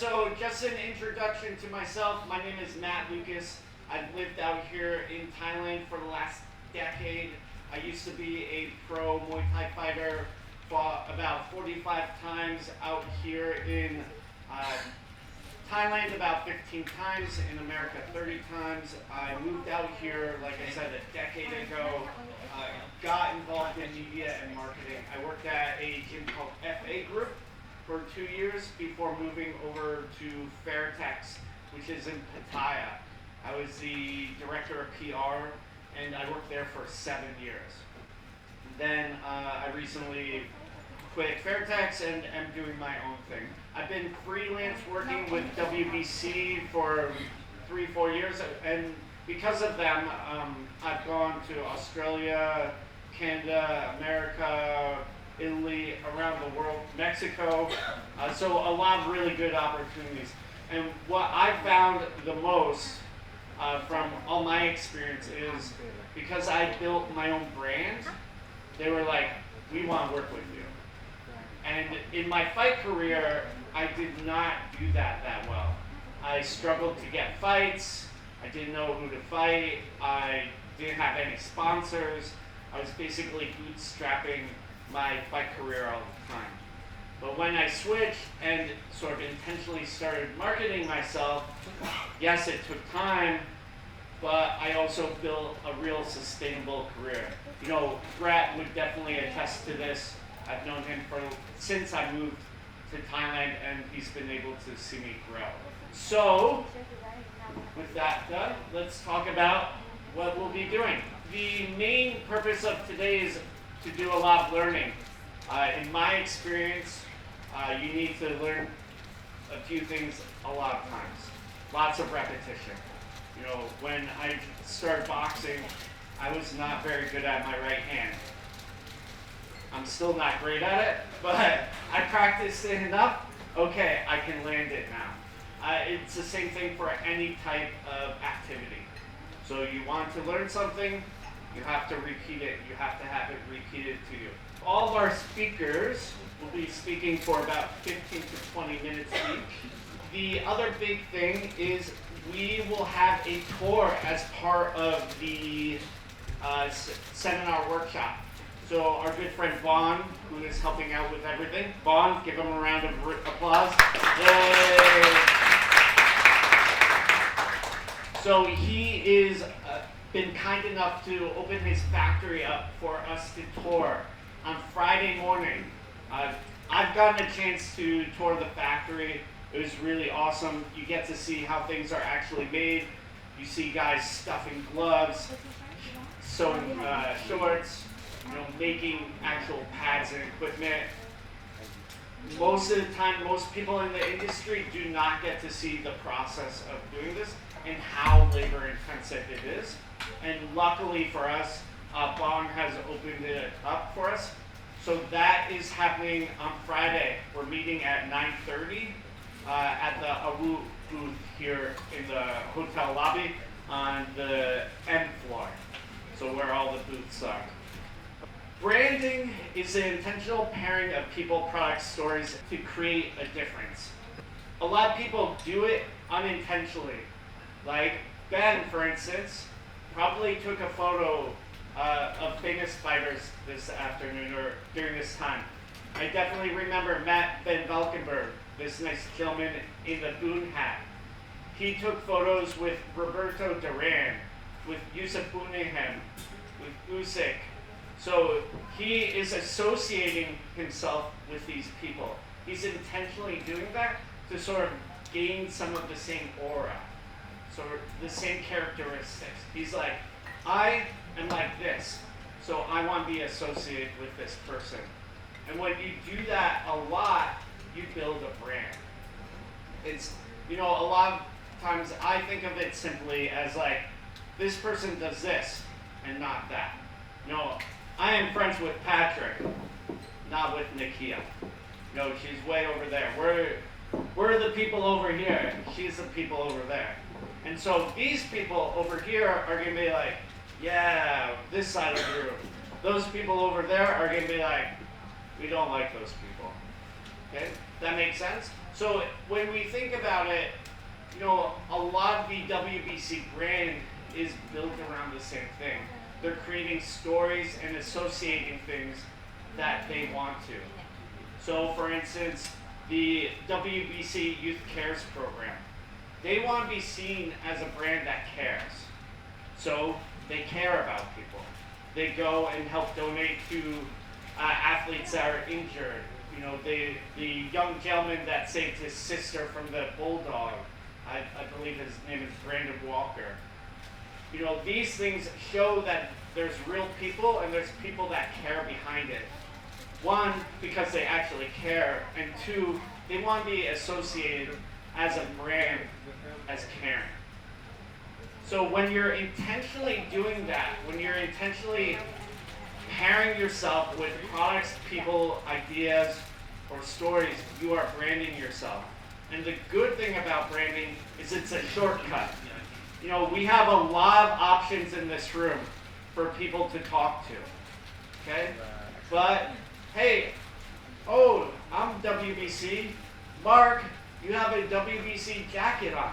So just an introduction to myself. My name is Matt Lucas. I've lived out here in Thailand for the last decade. I used to be a pro Muay Thai fighter, fought about 45 times out here in Thailand, about 15 times, in America 30 times. I moved out here, like I said, a decade ago. Got involved in media and marketing. I worked at a gym called FA Group for 2 years before moving over to Fairtex, which is in Pattaya. I was the director of PR, and I worked there for 7 years. Then I recently quit Fairtex and am doing my own thing. I've been freelance working with WBC for 3-4 years, and because of them, I've gone to Australia, Canada, America, Italy, around the world, Mexico, so a lot of really good opportunities. And what I found the most from all my experience is because I built my own brand, they were like, we want to work with you. And in my fight career, I did not do that well. I struggled to get fights, I didn't know who to fight, I didn't have any sponsors, I was basically bootstrapping my fight career all the time. But when I switched and sort of intentionally started marketing myself, yes, it took time, but I also built a real sustainable career. You know, Brett would definitely attest to this. I've known him since I moved to Thailand, and he's been able to see me grow. So, with that done, let's talk about what we'll be doing. The main purpose of today is to do a lot of learning. In my experience, you need to learn a few things a lot of times. Lots of repetition. You know, when I started boxing, I was not very good at my right hand. I'm still not great at it, but I practiced it enough. Okay, I can land it now. It's the same thing for any type of activity. So you want to learn something, you have to repeat it. You have to have it repeated to you. All of our speakers will be speaking for about 15 to 20 minutes each. The other big thing is we will have a tour as part of the seminar workshop. So our good friend Vaughn, who is helping out with everything. Vaughn, give him a round of applause. Yay! So he is been kind enough to open his factory up for us to tour on Friday morning. I've gotten a chance to tour the factory. It was really awesome. You get to see how things are actually made. You see guys stuffing gloves, sewing shorts, you know, making actual pads and equipment. Most of the time, most people in the industry do not get to see the process of doing this and how labor intensive it is. And luckily for us, Bong has opened it up for us. So that is happening on Friday. We're meeting at 9:30 at the Arwut booth here in the hotel lobby on the M floor. So where all the booths are. Branding is the intentional pairing of people, products, stories to create a difference. A lot of people do it unintentionally. Like Ben, for instance, probably took a photo of famous fighters this afternoon or during this time. I definitely remember Matt Van Valkenburg, this nice gentleman in the Boone hat. He took photos with Roberto Duran, with Yusuf Bunahem, with Usyk. So he is associating himself with these people. He's intentionally doing that to sort of gain some of the same aura, so the same characteristics. He's like, I am like this, so I want to be associated with this person. And when you do that a lot, you build a brand. It's, you know, a lot of times I think of it simply as like, this person does this and not that. You know, I am friends with Patrick, not with Nakia. No, she's way over there. We're the people over here. She's the people over there. And so these people over here are going to be like, yeah, this side of the room. Those people over there are going to be like, we don't like those people. Okay? That makes sense? So when we think about it, you know, a lot of the WBC brand is built around the same thing. They're creating stories and associating things that they want to. So for instance, the WBC Youth Cares program, they want to be seen as a brand that cares. So they care about people. They go and help donate to athletes that are injured. You know, the young gentleman that saved his sister from the bulldog, I believe his name is Brandon Walker. You know, these things show that there's real people and there's people that care behind it. One, because they actually care, and two, they want to be associated as a brand as caring. So when you're intentionally doing that, when you're intentionally pairing yourself with products, people, ideas, or stories, you are branding yourself. And the good thing about branding is it's a shortcut. You know, we have a lot of options in this room for people to talk to, okay? But, hey, oh, I'm WBC. Mark, you have a WBC jacket on,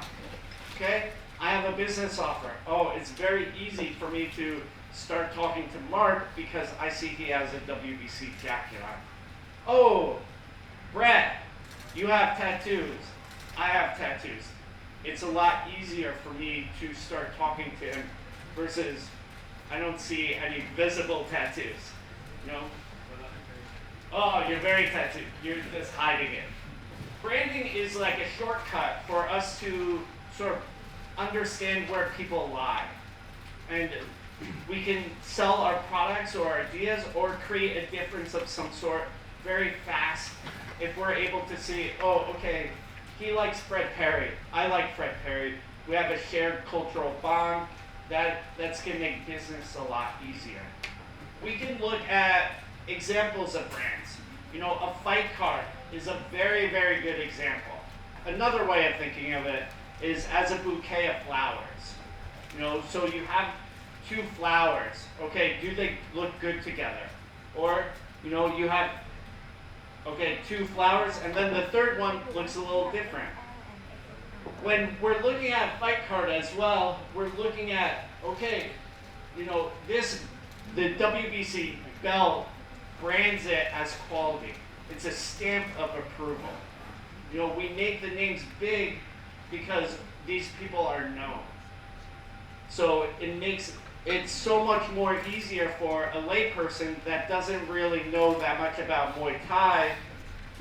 okay? I have a business offer. Oh, it's very easy for me to start talking to Mark because I see he has a WBC jacket on. Oh, Brett, you have tattoos. I have tattoos. It's a lot easier for me to start talking to him versus I don't see any visible tattoos, you know? Oh, you're very tattooed. You're just hiding it. Branding is like a shortcut for us to sort of understand where people lie. And we can sell our products or ideas or create a difference of some sort very fast if we're able to see, oh, okay, he likes Fred Perry. I like Fred Perry. We have a shared cultural bond. That's going to make business a lot easier. We can look at examples of brands. You know, a fight card is a very, very good example. Another way of thinking of it is as a bouquet of flowers. You know, so you have two flowers. Okay, do they look good together? Or, you know, you have, okay, two flowers, and then the third one looks a little different. When we're looking at a fight card as well, we're looking at, okay, you know, the WBC belt brands it as quality. It's a stamp of approval. You know, we make the names big because these people are known. So it makes it so much more easier for a layperson that doesn't really know that much about Muay Thai.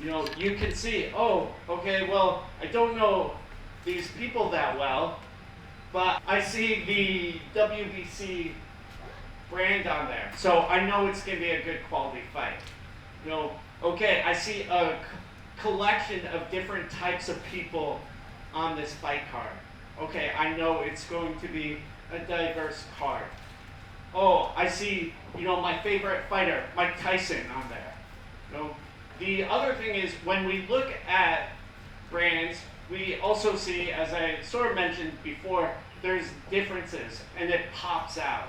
You know, you can see, oh, okay, well, I don't know these people that well, but I see the WBC brand on there, so I know it's going to be a good quality fight. You know, okay, I see a collection of different types of people on this fight card. Okay, I know it's going to be a diverse card. Oh, I see, you know, my favorite fighter, Mike Tyson, on there. You know, the other thing is when we look at brands, we also see, as I sort of mentioned before, there's differences and it pops out.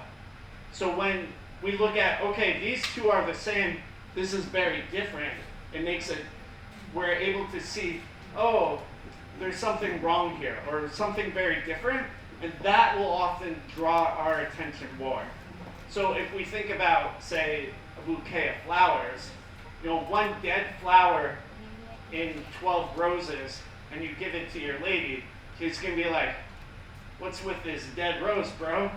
So when we look at, okay, these two are the same, this is very different, it makes it, we're able to see, oh, there's something wrong here, or something very different, and that will often draw our attention more. So if we think about, say, a bouquet of flowers, you know, one dead flower in 12 roses, and you give it to your lady, she's gonna be like, what's with this dead rose, bro?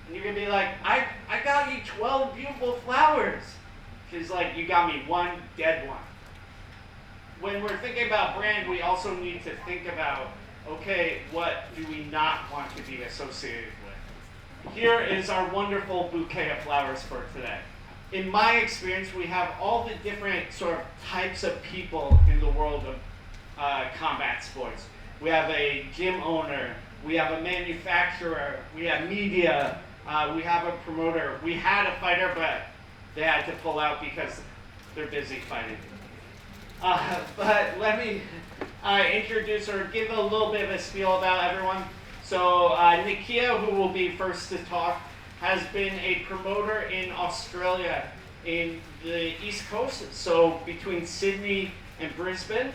And you're gonna be like, I got you 12 beautiful flowers. She's like, you got me one dead one. When we're thinking about brand, we also need to think about, okay, what do we not want to be associated with? Here is our wonderful bouquet of flowers for today. In my experience, we have all the different sort of types of people in the world of combat sports. We have a gym owner, we have a manufacturer, we have media, we have a promoter. We had a fighter, but they had to pull out because they're busy fighting. But let me introduce or give a little bit of a spiel about everyone. So Nakia, who will be first to talk, has been a promoter in Australia in the East Coast, so between Sydney and Brisbane.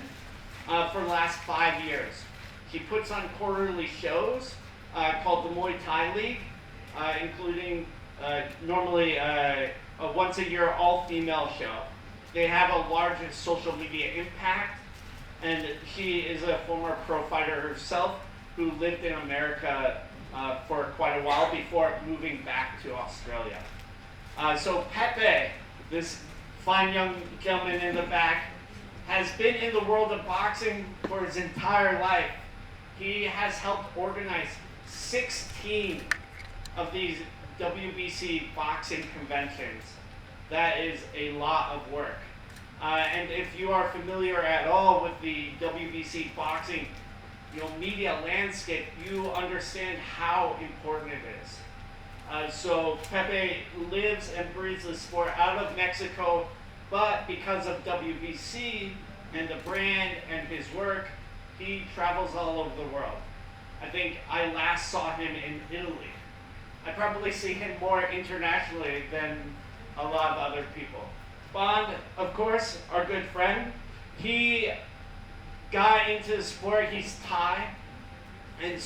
for the last 5 years. He puts on quarterly shows called the Muay Thai League, including normally a once-a-year all-female show. They have a large social media impact, and she is a former pro fighter herself who lived in America for quite a while before moving back to Australia. So Pepe, this fine young gentleman in the back, has been in the world of boxing for his entire life. He has helped organize 16 of these WBC boxing conventions. That is a lot of work. And if you are familiar at all with the WBC boxing media landscape, you understand how important it is. So Pepe lives and breathes the sport out of Mexico, but because of WBC and the brand and his work, he travels all over the world. I think I last saw him in Italy. I probably see him more internationally than a lot of other people. Bond, of course, our good friend. He got into the sport. He's Thai and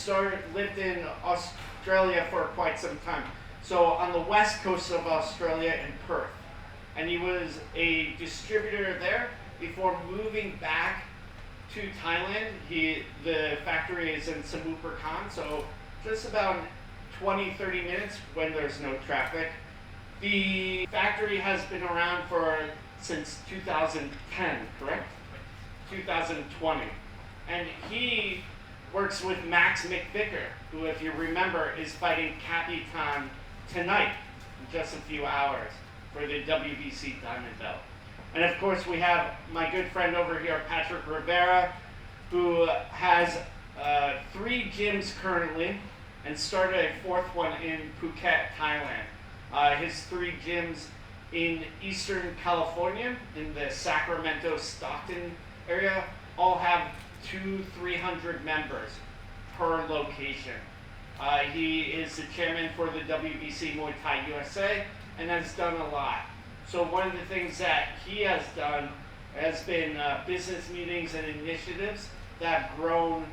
lived in Australia for quite some time. So on the west coast of Australia in Perth. And he was a distributor there before moving back to Thailand. The factory is in Samuparakan, so just about 20-30 minutes when there's no traffic. The factory has been around since 2010, correct? 2020. And he works with Max McVicker, who, if you remember, is fighting Capitan tonight in just a few hours for the WBC Diamond Belt. And of course, we have my good friend over here, Patrick Rivera, who has 3 gyms currently and started a 4th one in Phuket, Thailand. His 3 gyms in Eastern California, in the Sacramento, Stockton area, all have 200-300 members per location. He is the chairman for the WBC Muay Thai USA and has done a lot. So one of the things that he has done has been business meetings and initiatives that have grown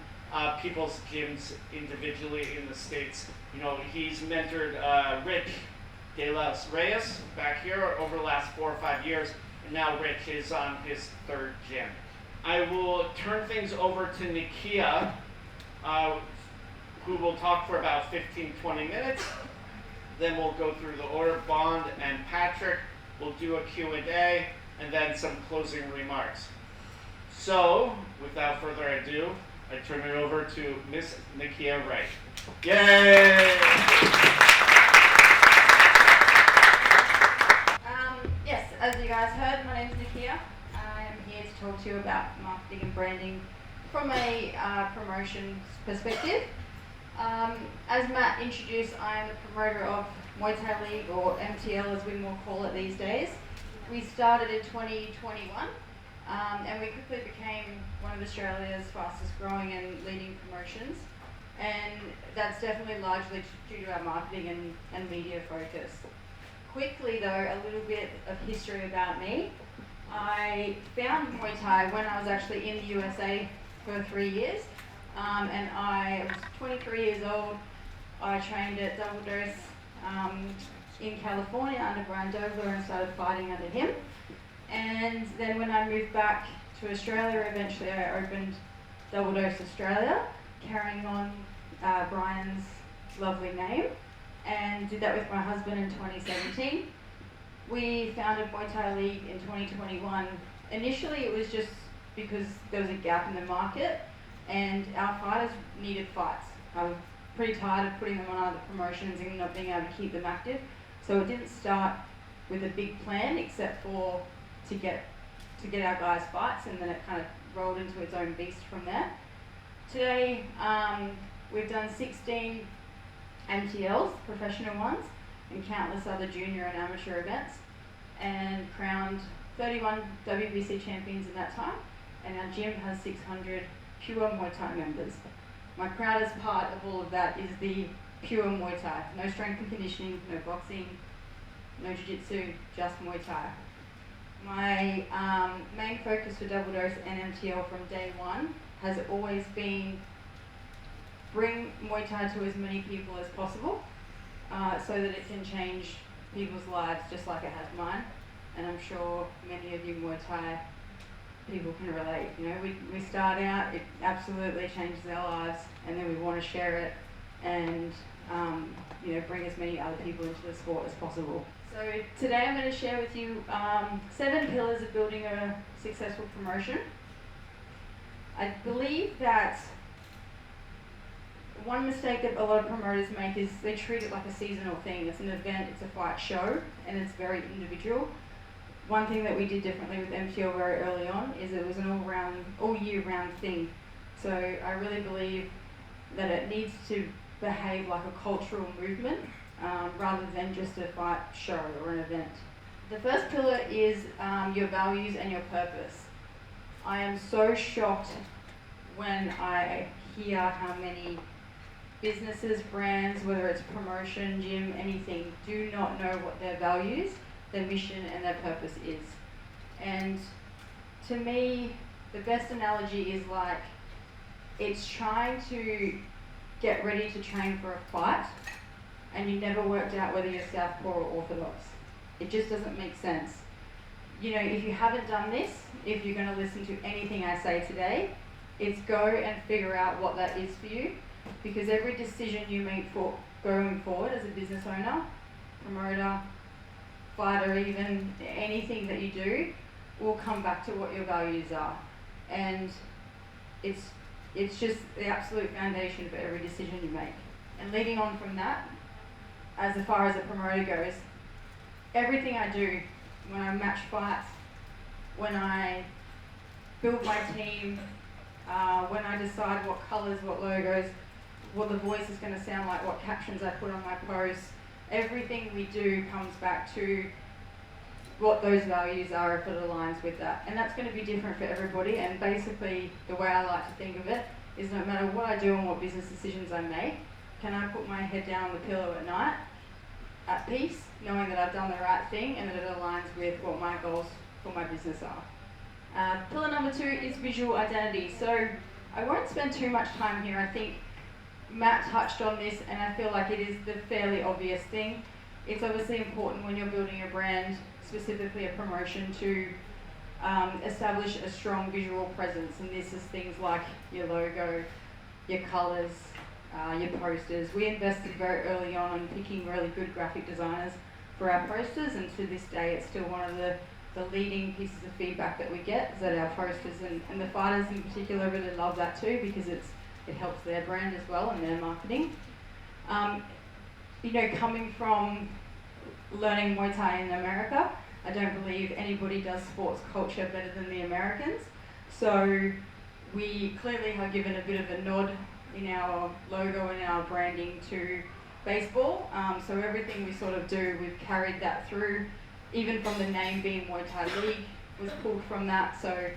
people's gyms individually in the States. He's mentored Rich De Los Reyes back here over the last 4 or 5 years, and now Rich is on his 3rd gym. I will turn things over to Nakia, who will talk for about 15-20 minutes. Then we'll go through the order. Bond and Patrick will do a Q&A and then some closing remarks. So, without further ado, I turn it over to Miss Nakia Wright. Yay! Yes, as you guys heard, my name is Nakia. I am here to talk to you about marketing and branding from a promotion perspective. As Matt introduced, I am the promoter of Muay Thai League, or MTL as we more call it these days. We started in 2021 and we quickly became one of Australia's fastest growing and leading promotions. And that's definitely largely due to our marketing and media focus. Quickly though, a little bit of history about me. I found Muay Thai when I was actually in the USA for 3 years. And I was 23 years old. I trained at Double Dose in California under Brian Dobler and started fighting under him. And then when I moved back to Australia, eventually I opened Double Dose Australia, carrying on Brian's lovely name, and did that with my husband in 2017. We founded Muay Thai League in 2021. Initially it was just because there was a gap in the market and our fighters needed fights. I was pretty tired of putting them on other promotions and not being able to keep them active. So it didn't start with a big plan except for to get our guys fights, and then it kind of rolled into its own beast from there. Today, we've done 16 MTLs, professional ones, and countless other junior and amateur events, and crowned 31 WBC champions in that time, and our gym has 600 pure Muay Thai members. My proudest part of all of that is the pure Muay Thai. No strength and conditioning, no boxing, no jiu-jitsu, just Muay Thai. My main focus for Double Dose and MTL from day one has always been bring Muay Thai to as many people as possible, so that it can change people's lives just like it has mine. And I'm sure many of you Muay Thai people can relate. You know, we start out, it absolutely changes our lives, and then we want to share it and you know, bring as many other people into the sport as possible. So today I'm going to share with you 7 pillars of building a successful promotion. I believe that one mistake that a lot of promoters make is they treat it like a seasonal thing. It's an event, it's a fight show, and it's very individual. One thing that we did differently with MTL very early on is it was an all year round thing. So I really believe that it needs to behave like a cultural movement rather than just a fight show or an event. The first pillar is your values and your purpose. I am so shocked when I hear how many businesses, brands, whether it's promotion, gym, anything, do not know what their values, their mission and their purpose is. And to me, the best analogy is like, it's trying to get ready to train for a fight and you never worked out whether you're Southpaw or Orthodox. It just doesn't make sense. You know, if you haven't done this, if you're going to listen to anything I say today, it's go and figure out what that is for you, because every decision you make for going forward as a business owner, promoter, fighter, even anything that you do, will come back to what your values are. And it's just the absolute foundation for every decision you make. And leading on from that, as far as a promoter goes, everything I do, when I match fights, when I build my team, when I decide what colours, what logos, what the voice is going to sound like, what captions I put on my posts, everything we do comes back to what those values are if it aligns with that. And that's going to be different for everybody, and basically the way I like to think of it is no matter what I do and what business decisions I make, can I put my head down on the pillow at night at peace, knowing that I've done the right thing and that it aligns with what my goals for my business are. Pillar number 2 is visual identity. So I won't spend too much time here. I think Matt touched on this, and I feel like it is the fairly obvious thing. It's obviously important when you're building a brand, specifically a promotion, to establish a strong visual presence, and this is things like your logo, your colours, your posters. We invested very early on picking really good graphic designers for our posters, and to this day it's still one of the leading pieces of feedback that we get is that our posters and the fighters in particular really love that too, because it helps their brand as well and their marketing. You know, coming from learning Muay Thai in America, I don't believe anybody does sports culture better than the Americans. So we clearly have given a bit of a nod in our logo and our branding to baseball. So everything we sort of do, we've carried that through. Even from the name being Muay Thai League was pulled from that. So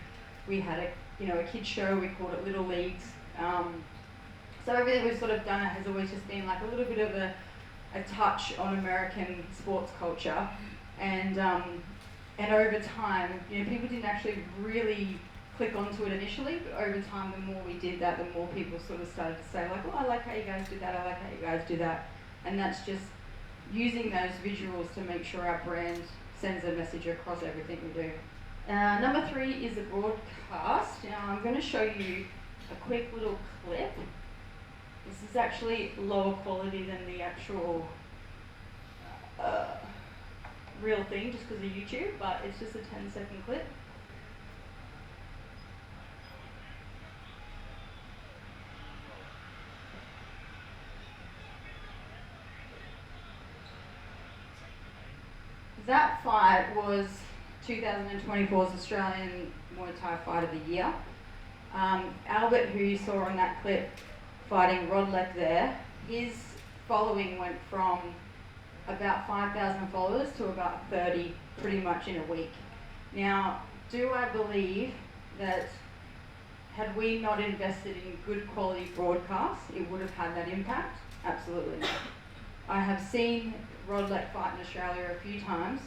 we had a kids show, we called it Little Leagues. So everything we've sort of done has always just been like a little bit of a touch on American sports culture, and over time, you know, people didn't actually really click onto it initially, but over time, the more we did that, the more people sort of started to say like, oh, I like how you guys do that, I like how you guys do that, and that's just using those visuals to make sure our brand sends a message across everything we do. Number 3 is the broadcast. Now I'm going to show you a quick little clip. This is actually lower quality than the actual real thing, just because of YouTube, but it's just a 10-second clip. That fight was 2024's Australian Muay Thai Fight of the Year. Albert, who you saw on that clip, fighting Rodlek there, his following went from about 5,000 followers to about 30 pretty much in a week. Now, do I believe that had we not invested in good quality broadcasts, it would have had that impact? Absolutely not. I have seen Rodlek fight in Australia a few times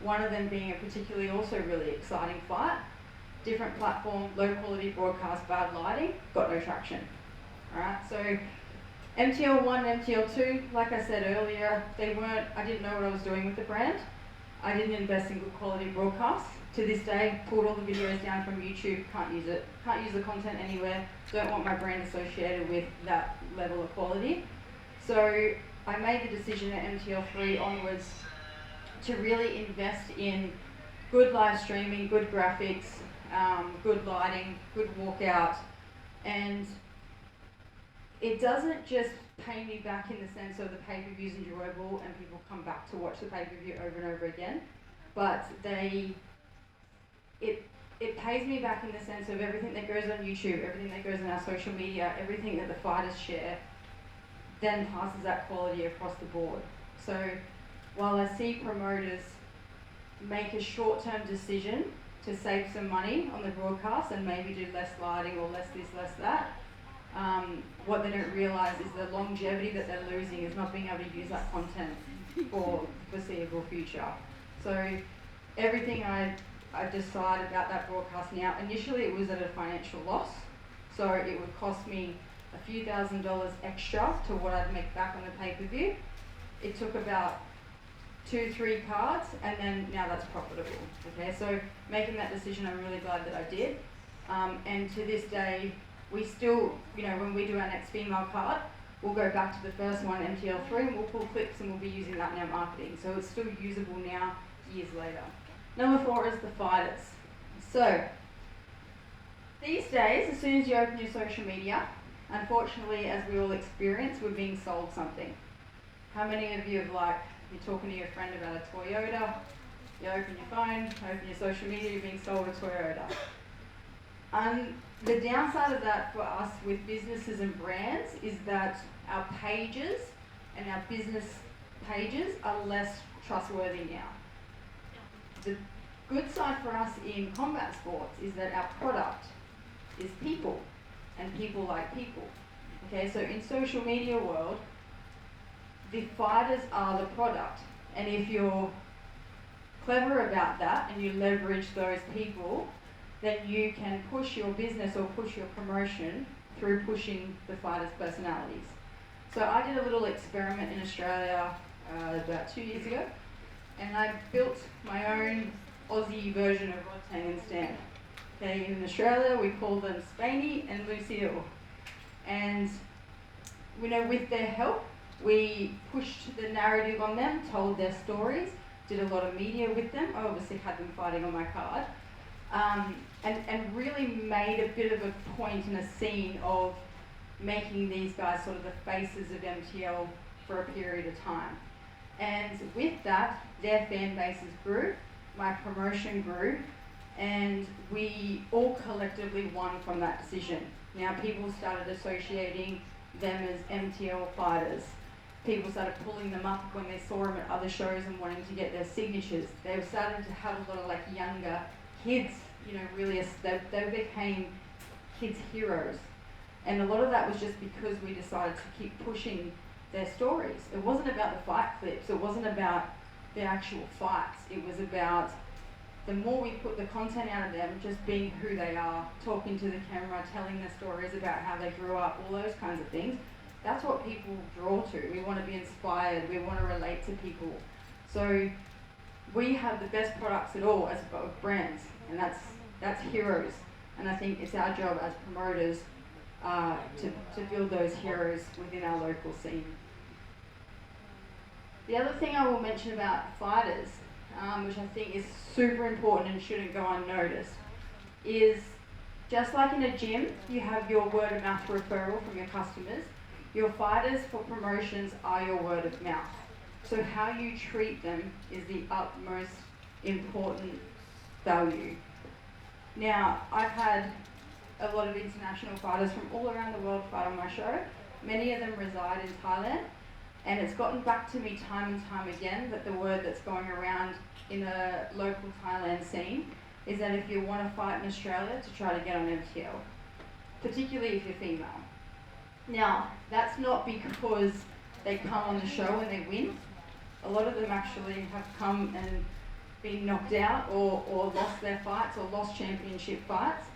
One of them being a particularly also really exciting fight. Different platform, low quality broadcast, bad lighting, got no traction. Alright, so MTL1 and MTL2, like I said earlier, I didn't know what I was doing with the brand. I didn't invest in good quality broadcasts. To this day, pulled all the videos down from YouTube, can't use it. Can't use the content anywhere, don't want my brand associated with that level of quality. So I made the decision at MTL3 onwards to really invest in good live streaming, good graphics, good lighting, good walkout, and it doesn't just pay me back in the sense of the pay-per-view's enjoyable and people come back to watch the pay-per-view over and over again, but it pays me back in the sense of everything that goes on YouTube, everything that goes on our social media, everything that the fighters share, then passes that quality across the board. So while I see promoters make a short-term decision to save some money on the broadcast and maybe do less lighting or less this, less that, what they don't realise is the longevity that they're losing is not being able to use that content for the foreseeable future. So everything I decide about that broadcast now, initially it was at a financial loss, so it would cost me a few $1,000s extra to what I'd make back on the pay-per-view. It took about 2-3 cards, and then now that's profitable. Okay, so making that decision, I'm really glad that I did. And to this day, we still, when we do our next female card, we'll go back to the first one, MTL3, and we'll pull clips and we'll be using that in our marketing. So it's still usable now, years later. Number 4 is the fighters. So these days, as soon as you open your social media, unfortunately, as we all experience, we're being sold something. How many of you have you're talking to your friend about a Toyota, you open your phone, open your social media, you're being sold a Toyota. The downside of that for us with businesses and brands is that our pages and our business pages are less trustworthy now. The good side for us in combat sports is that our product is people, and people like people. Okay, so in social media world, the fighters are the product, and if you're clever about that and you leverage those people, then you can push your business or push your promotion through pushing the fighters' personalities. So I did a little experiment in Australia about 2 years ago, and I built my own Aussie version of Rod Tang and Stan. Okay, in Australia we call them Spainy and Lucille. And with their help, we pushed the narrative on them, told their stories, did a lot of media with them. I obviously had them fighting on my card. And really made a bit of a point and a scene of making these guys sort of the faces of MTL for a period of time. And with that, their fan bases grew, my promotion grew, and we all collectively won from that decision. Now people started associating them as MTL fighters. People started pulling them up when they saw them at other shows and wanting to get their signatures. They were starting to have a lot of younger kids, really, they became kids' heroes. And a lot of that was just because we decided to keep pushing their stories. It wasn't about the fight clips, it wasn't about the actual fights. It was about the more we put the content out of them, just being who they are, talking to the camera, telling their stories about how they grew up, all those kinds of things. That's what people draw to. We want to be inspired, we want to relate to people. So we have the best products at all as both brands, and that's heroes. And I think it's our job as promoters to build those heroes within our local scene. The other thing I will mention about fighters, which I think is super important and shouldn't go unnoticed, is just like in a gym, you have your word of mouth referral from your customers. Your fighters for promotions are your word of mouth. So how you treat them is the utmost important value. Now, I've had a lot of international fighters from all around the world fight on my show. Many of them reside in Thailand, and it's gotten back to me time and time again that the word that's going around in the local Thailand scene is that if you want to fight in Australia, to try to get on MTL, particularly if you're female. Now, that's not because they come on the show and they win. A lot of them actually have come and been knocked out or lost their fights or lost championship fights.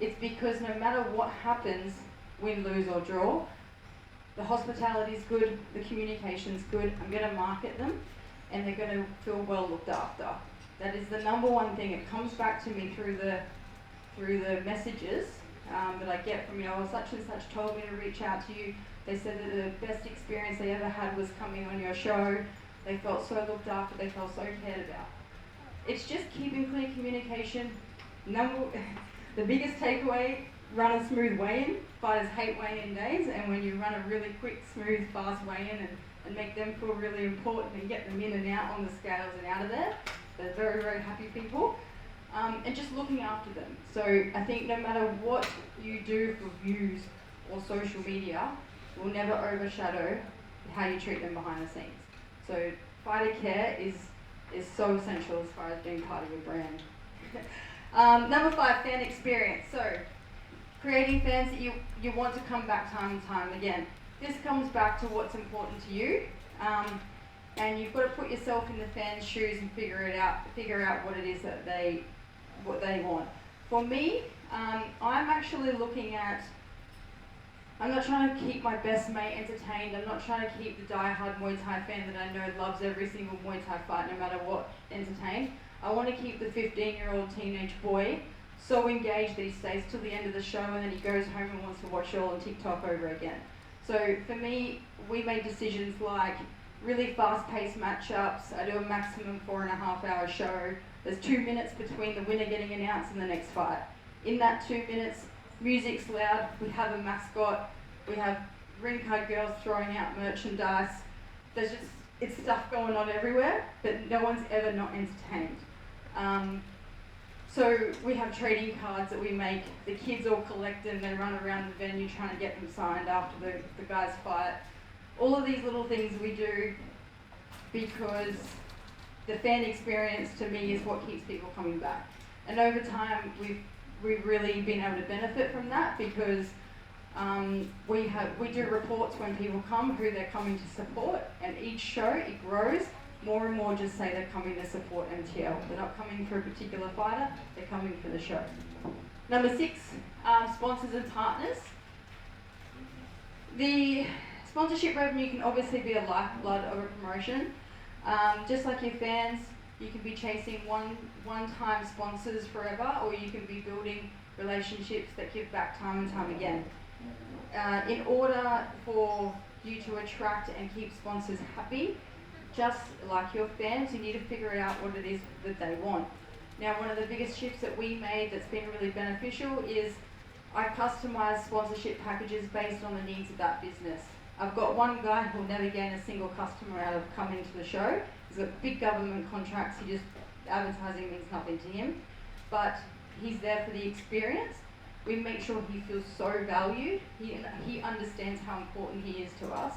It's because no matter what happens, win, lose or draw, the hospitality is good, the communication's good, I'm going to market them, and they're going to feel well looked after. That is the number one thing. It comes back to me through the messages that I get from, such and such told me to reach out to you. They said that the best experience they ever had was coming on your show. They felt so looked after, they felt so cared about. It's just keeping clear communication. The biggest takeaway, run a smooth weigh-in. Fighters hate weigh-in days, and when you run a really quick, smooth, fast weigh-in and make them feel really important and get them in and out on the scales and out of there, they're very, very happy people. And just looking after them. So I think no matter what you do for views or social media, will never overshadow how you treat them behind the scenes. So fighter care is so essential as far as being part of your brand. Number 5, fan experience. So creating fans that you want to come back time and time again. This comes back to what's important to you. And you've got to put yourself in the fans' shoes and figure out what it is that they want. For me, I'm actually looking at, I'm not trying to keep my best mate entertained. I'm not trying to keep the die-hard Muay Thai fan that I know loves every single Muay Thai fight no matter what entertained. I want to keep the 15-year-old teenage boy so engaged that he stays till the end of the show and then he goes home and wants to watch it all on TikTok over again. So for me, we made decisions like really fast-paced matchups. I do a maximum 4.5-hour show. There's 2 minutes between the winner getting announced and the next fight. In that 2 minutes, music's loud, we have a mascot, we have ring card girls throwing out merchandise. It's stuff going on everywhere, but no one's ever not entertained. So we have trading cards that we make. The kids all collect them, they run around the venue trying to get them signed after the guys fight. All of these little things we do because the fan experience to me is what keeps people coming back. And over time, we've really been able to benefit from that because we do reports when people come, who they're coming to support, and each show it grows. More and more just say they're coming to support MTL. They're not coming for a particular fighter, they're coming for the show. Number 6, sponsors and partners. The sponsorship revenue can obviously be a lifeblood of a promotion. Just like your fans, you can be chasing one-time sponsors forever, or you can be building relationships that give back time and time again. In order for you to attract and keep sponsors happy, just like your fans, you need to figure out what it is that they want. Now, one of the biggest shifts that we made that's been really beneficial is I customize sponsorship packages based on the needs of that business. I've got one guy who'll never gain a single customer out of coming to the show. He's got big government contracts, advertising means nothing to him, but he's there for the experience. We make sure he feels so valued, he understands how important he is to us,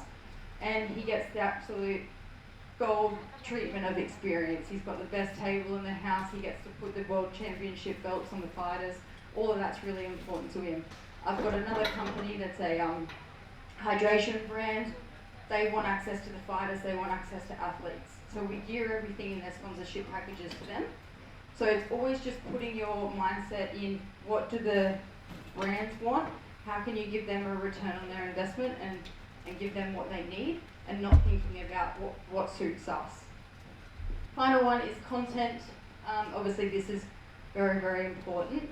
and he gets the absolute gold treatment of experience. He's got the best table in the house, he gets to put the world championship belts on the fighters. All of that's really important to him. I've got another company that's a hydration brand. They want access to the fighters, they want access to athletes. So we gear everything in their sponsorship packages for them. So it's always just putting your mindset in what do the brands want, how can you give them a return on their investment and give them what they need, and not thinking about what suits us. Final one is content. Obviously this is very, very important.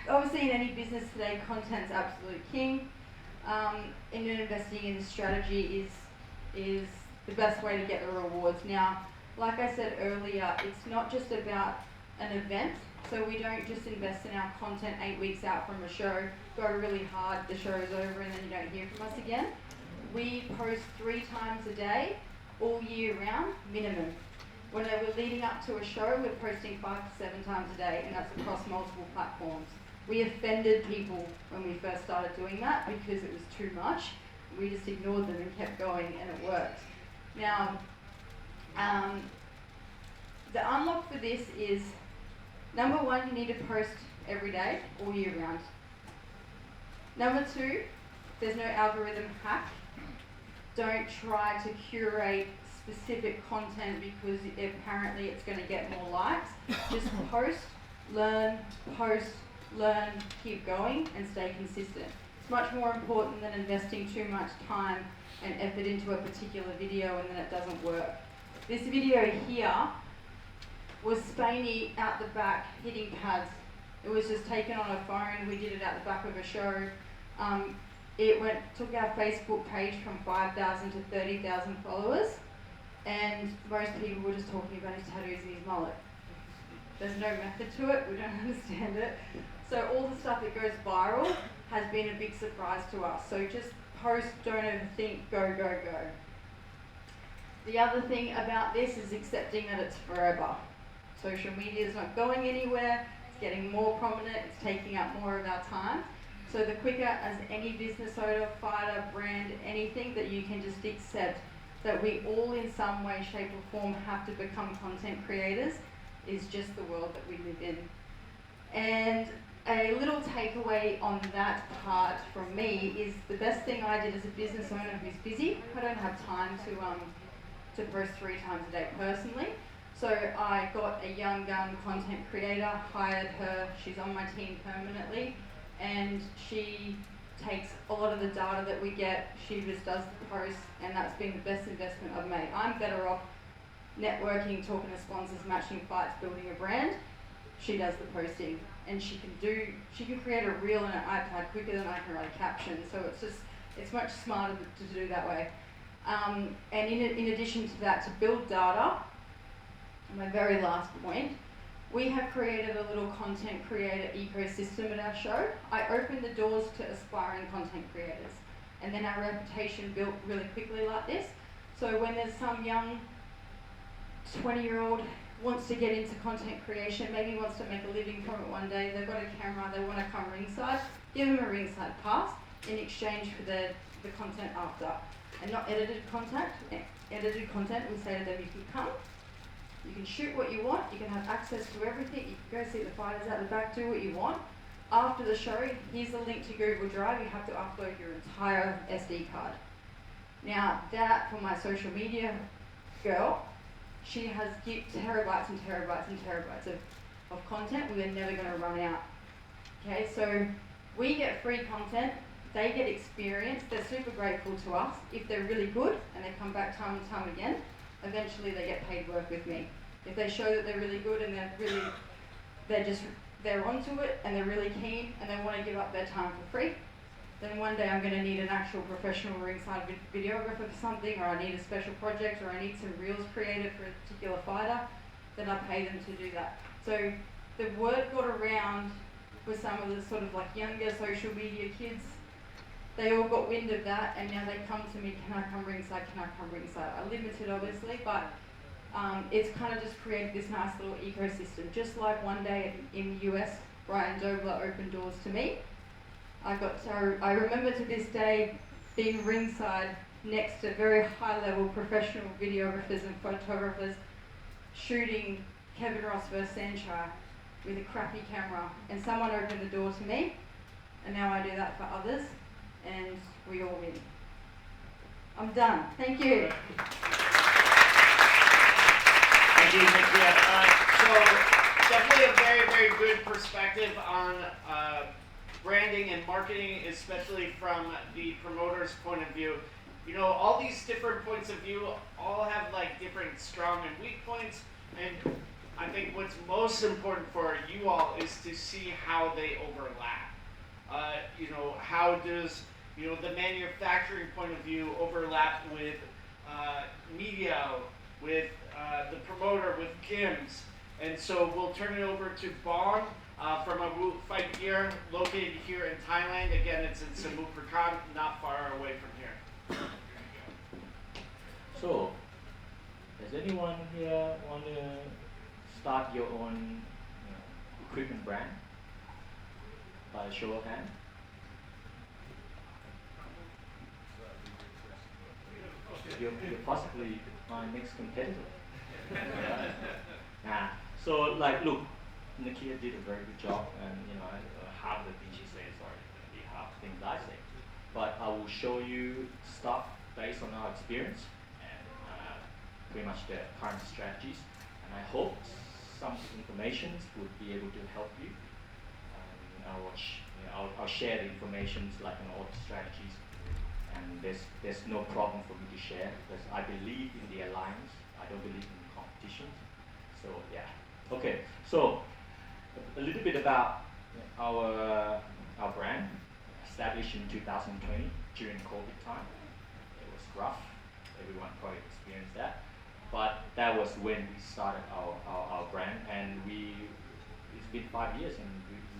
Obviously in any business today, content's absolute king. And investing in strategy is the best way to get the rewards. Now, like I said earlier, it's not just about an event. So we don't just invest in our content 8 weeks out from a show, go really hard, the show is over, and then you don't hear from us again. We post 3 times a day, all year round, minimum. When we're leading up to a show, we're posting 5 to 7 times a day, and that's across multiple platforms. We offended people when we first started doing that because it was too much. We just ignored them and kept going, and it worked. Now, the unlock for this is, number 1, you need to post every day, all year round. Number 2, there's no algorithm hack. Don't try to curate specific content because apparently it's going to get more likes. Just learn, post, learn, keep going, and stay consistent. It's much more important than investing too much time and effort into a particular video and then it doesn't work. This video here was Spainy out the back hitting pads. It was just taken on a phone. We did it at the back of a show. It took our Facebook page from 5,000 to 30,000 followers, and most people were just talking about his tattoos and his mullet. There's no method to it. We don't understand it. So all the stuff that goes viral has been a big surprise to us. So just post, don't overthink, go, go, go. The other thing about this is accepting that it's forever. Social media is not going anywhere. It's getting more prominent. It's taking up more of our time. So the quicker as any business owner, fighter, brand, anything that you can just accept that we all in some way, shape or form have to become content creators is just the world that we live in. And a little takeaway on that part from me is the best thing I did as a business owner who's busy. I don't have time to post 3 times a day personally. So I got a young gun content creator, hired her, she's on my team permanently, and she takes a lot of the data that we get, she just does the posts, and that's been the best investment I've made. I'm better off networking, talking to sponsors, matching fights, building a brand. She does the posting, and she can create a reel on an iPad quicker than I can write a caption, so it's much smarter to do that way. And in addition to that, to build data, my very last point, we have created a little content creator ecosystem at our show. I opened the doors to aspiring content creators, and then our reputation built really quickly like this. So when there's some young 20-year-old wants to get into content creation, maybe wants to make a living from it one day, they've got a camera, they want to come ringside, give them a ringside pass in exchange for the content after. And not edited content, we say to them, you can come, you can shoot what you want, you can have access to everything, you can go see the fighters out the back, do what you want. After the show, here's the link to Google Drive, you have to upload your entire SD card. Now that, for my social media girl, she has terabytes and terabytes and terabytes of content we are never going to run out. Okay, so we get free content, they get experience, they're super grateful to us. If they're really good and they come back time and time again, eventually they get paid work with me. If they show that they're really good and they're onto it and they're really keen and they want to give up their time for free, then one day I'm going to need an actual professional ringside videographer for something, or I need a special project, or I need some reels created for a particular fighter, then I pay them to do that. So the word got around with some of the sort of like younger social media kids. They all got wind of that, and now they come to me, can I come ringside, can I come ringside? I limited obviously, but it's kind of just created this nice little ecosystem. Just like one day in the US, Wright and Dobler opened doors to me. I remember to this day being ringside next to very high level professional videographers and photographers shooting Kevin Ross vs Sanchar with a crappy camera, and someone opened the door to me, and now I do that for others, and we all win. I'm done. Thank you. Thank you, Nakia. So definitely a very, very good perspective on branding and marketing, especially from the promoter's point of view. You know, all these different points of view all have like different strong and weak points, and I think what's most important for you all is to see how they overlap. You know, how does the manufacturing point of view overlap with media, with the promoter, with gyms. And so we'll turn it over to Bon from Arwut Fight Gear, located here in Thailand. Again, it's in Samut Prakan, not far away from here. So, does anyone here want to start your own equipment brand by a show of hand? You're possibly my next competitor. So like, look, Nakia did a very good job, and half the things she says are going to be half the things I say. But I will show you stuff based on our experience, and pretty much the current strategies. And I hope some information would be able to help you. I'll share the information like all the strategies, and there's no problem for me to share because I believe in the alliance. I don't believe in competition. So yeah, okay. So a little bit about our brand, established in 2020 during COVID time. It was rough. Everyone probably experienced that, but that was when we started our brand, and it's been 5 years, and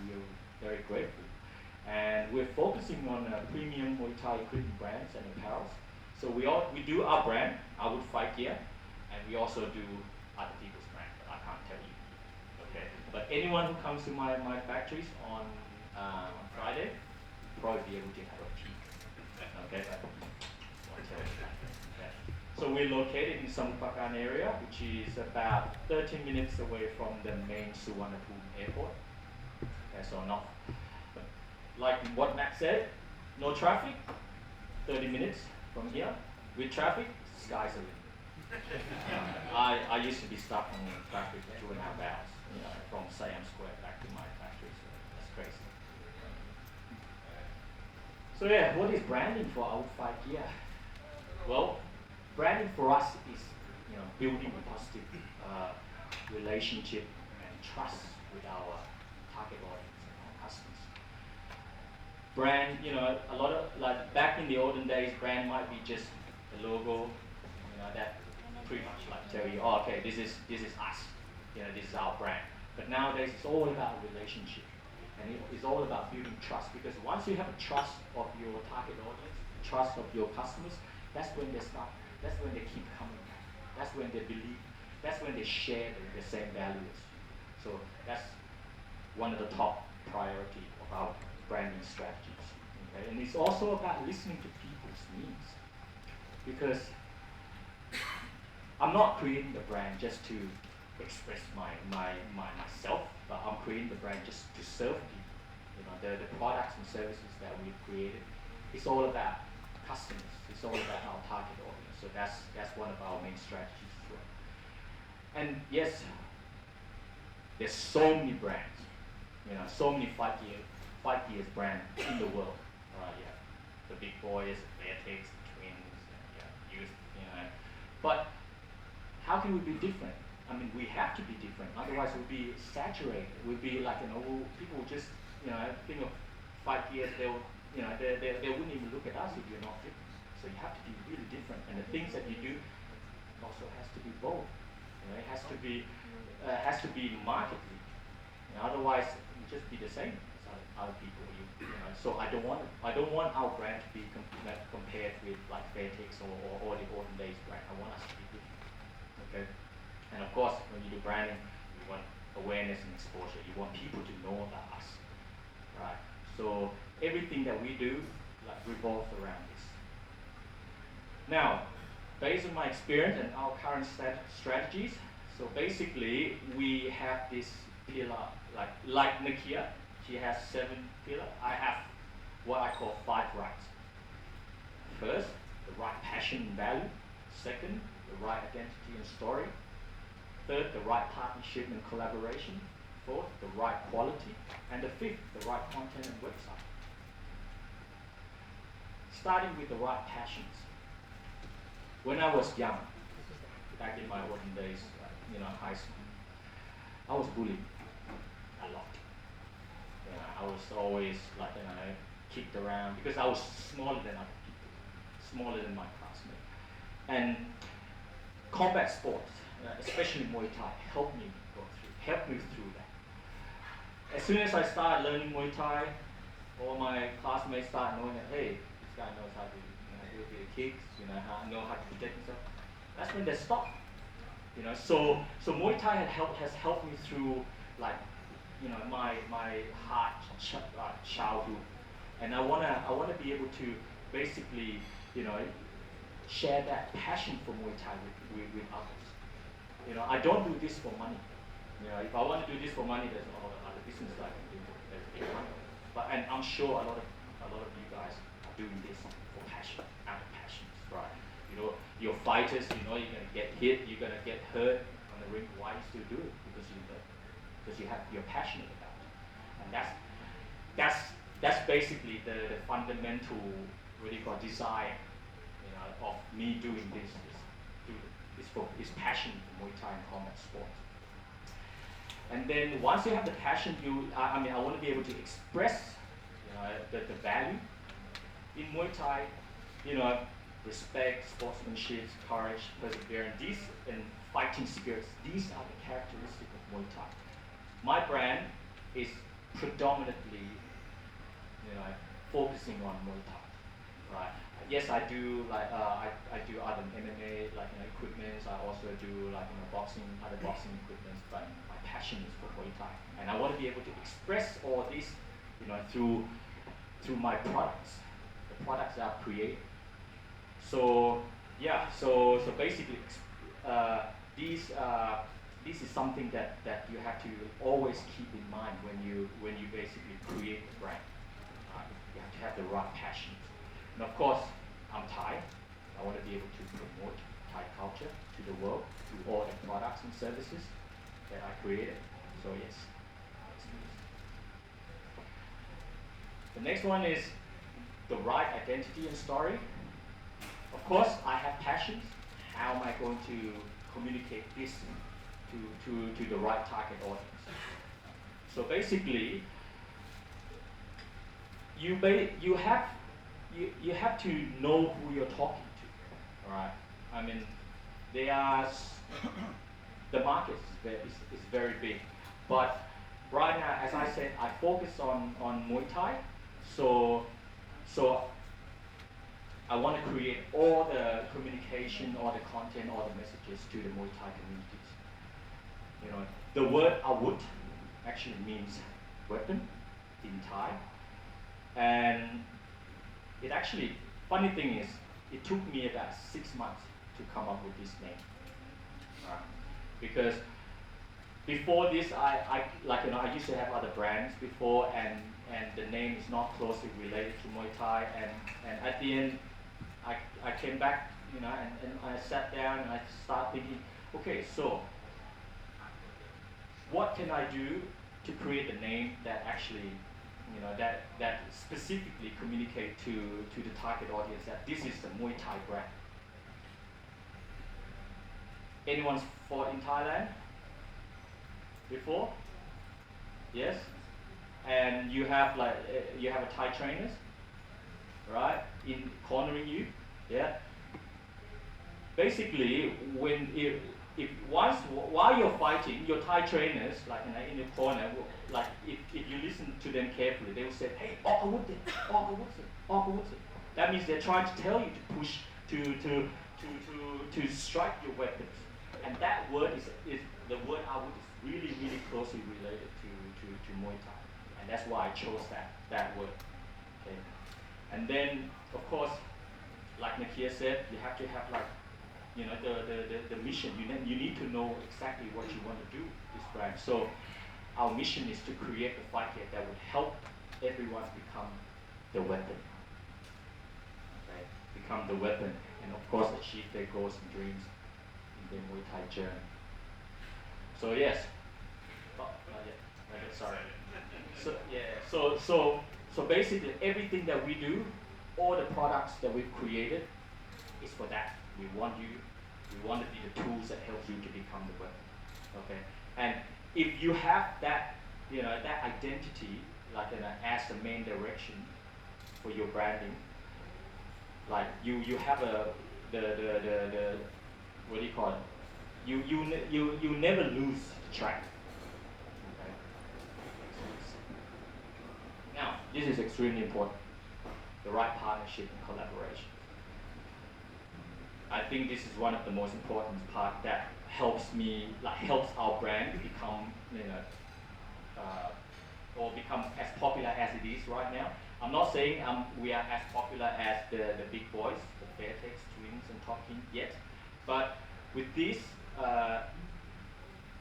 we're very grateful. And we're focusing on premium Muay Thai equipment brands and apparels. So we do our brand, Arwut fight gear, and we also do other people's brand, but I can't tell you. Okay. But anyone who comes to my factories on Friday will probably be able to have a peek. Okay. But I'll tell you that. Okay. So we're located in Sampakan area, which is about 13 minutes away from the main Suvarnabhumi airport. Okay, so not, like what Matt said, no traffic, 30 minutes from here. With traffic, sky's the limit. I used to be stuck in traffic for 2.5 hours, from Siam Square back to my factory, so that's crazy. So yeah, what is branding for Arwut fight gear? Well, branding for us is building a positive relationship and trust with our target audience and our customers. Brand, a lot of, like back in the olden days, brand might be just a logo, that pretty much like tell you, oh, okay, this is us, this is our brand. But nowadays it's all about relationship, and it's all about building trust, because once you have a trust of your target audience, trust of your customers, that's when they start, that's when they keep coming back, that's when they believe, that's when they share the same values. So that's one of the top priority of our branding strategies. Okay? And it's also about listening to people's needs, because I'm not creating the brand just to express myself, but I'm creating the brand just to serve people. The products and services that we've created, it's all about customers. It's all about our target audience. So that's one of our main strategies as well. And yes, there's so many brands, so many fight gears brands in the world. The big boys, the Vertex, the Twins, But how can we be different? I mean, we have to be different. Otherwise, we'll be saturated. We'll be like, people just, think of fight gears. They wouldn't even look at us if you're not different. So you have to be really different. And the things that you do also has to be bold. It has to be markedly. Otherwise, you just be the same as other people. So I don't want our brand to be compared with like Vertex or the olden days brand. I want us to be different. Okay. And of course, when you do branding, you want awareness and exposure. You want people to know about us, right? So everything that we do revolves around this. Now, based on my experience and our current strategies, so basically we have this pillar, like Nakia, she has 7 pillars. I have what I call 5 rights. First, the right passion and value. Second, the right identity and story. Third, the right partnership and collaboration. Fourth, the right quality. And the fifth, the right content and website. Starting with the right passions. When I was young, back in my olden days, high school, I was bullied a lot. I was always kicked around because I was smaller than other people, smaller than my classmates. And combat sports, especially Muay Thai, helped me through that. As soon as I started learning Muay Thai, all my classmates started knowing that, hey, this guy knows how to do a bit of kicks, know how to protect himself. That's when they stopped. So Muay Thai has helped me through my hard childhood, and I wanna be able to basically share that passion for Muay Thai with others. I don't do this for money. If I want to do this for money, there's a lot of other business that I can do that make money. And I'm sure a lot of you guys are doing this for passion, out of passion, right? You know, your fighters, you know, you're gonna get hit, you're gonna get hurt on the ring. Why you still do it? Because you're passionate about it, and that's basically the fundamental, what do you call, desire, you know, of me doing this. Is passion for Muay Thai and combat sports. And then once you have the passion, I want to be able to express, you know, the value in Muay Thai, you know, respect, sportsmanship, courage, perseverance, and fighting spirits. These are the characteristics of Muay Thai. My brand is predominantly, you know, focusing on Muay Thai, right? Yes, I do I do other MMA like, you know, equipments. I also do like, you know, other boxing equipments. But my passion is for Muay Thai, and I want to be able to express all this, you know, through my products, the products that I create. So yeah, so basically, this is something that you have to always keep in mind when you basically create a brand. You have to have the right passion. And of course, I'm Thai. I want to be able to promote Thai culture to the world through all the products and services that I created. So yes. The next one is the right identity and story. Of course, I have passions. How am I going to communicate this to the right target audience? So basically, you have to know who you're talking to, all right? I mean, the market is very big, but right now, as I said, I focus on Muay Thai, so I want to create all the communication, all the content, all the messages to the Muay Thai communities. You know, the word Arwut actually means weapon in Thai, and it actually, funny thing is, it took me about 6 months to come up with this name, because before this, I used to have other brands before, and the name is not closely related to Muay Thai, and at the end, I came back, you know, and I sat down and I started thinking, okay, so what can I do to create a name that actually, you know, that specifically communicate to the target audience that this is the Muay Thai brand. Anyone's fought in Thailand before? Yes? And you have a Thai trainers, right? In cornering you, yeah? Basically, while you're fighting, your Thai trainers, like, you know, in the corner, like if you listen to them carefully, they will say, hey, that means they're trying to tell you to push, to strike your weapons. And that word is the word Arwut is really, really closely related to Muay Thai. And that's why I chose that word. Okay. And then, of course, like Nakia said, you have to have, like, you know, the mission. You need to know exactly what you want to do with this brand. So our mission is to create a fight gear that would help everyone become the weapon. Okay? Become the weapon, and of course achieve their goals and dreams in their Muay Thai journey. So yes. Oh, not yet. Sorry. So yeah. So basically everything that we do, all the products that we've created, is for that. We want to be the tools that help you to become the weapon. Okay? And if you have that, you know, that identity, like, you know, as the main direction for your branding, like you have the what do you call it? You never lose track. Okay? Now, this is extremely important. The right partnership and collaboration. I think this is one of the most important part that helps our brand become, you know, or become as popular as it is right now. I'm not saying we are as popular as the big boys, the Fairtex, Twins, and Top King yet, but with this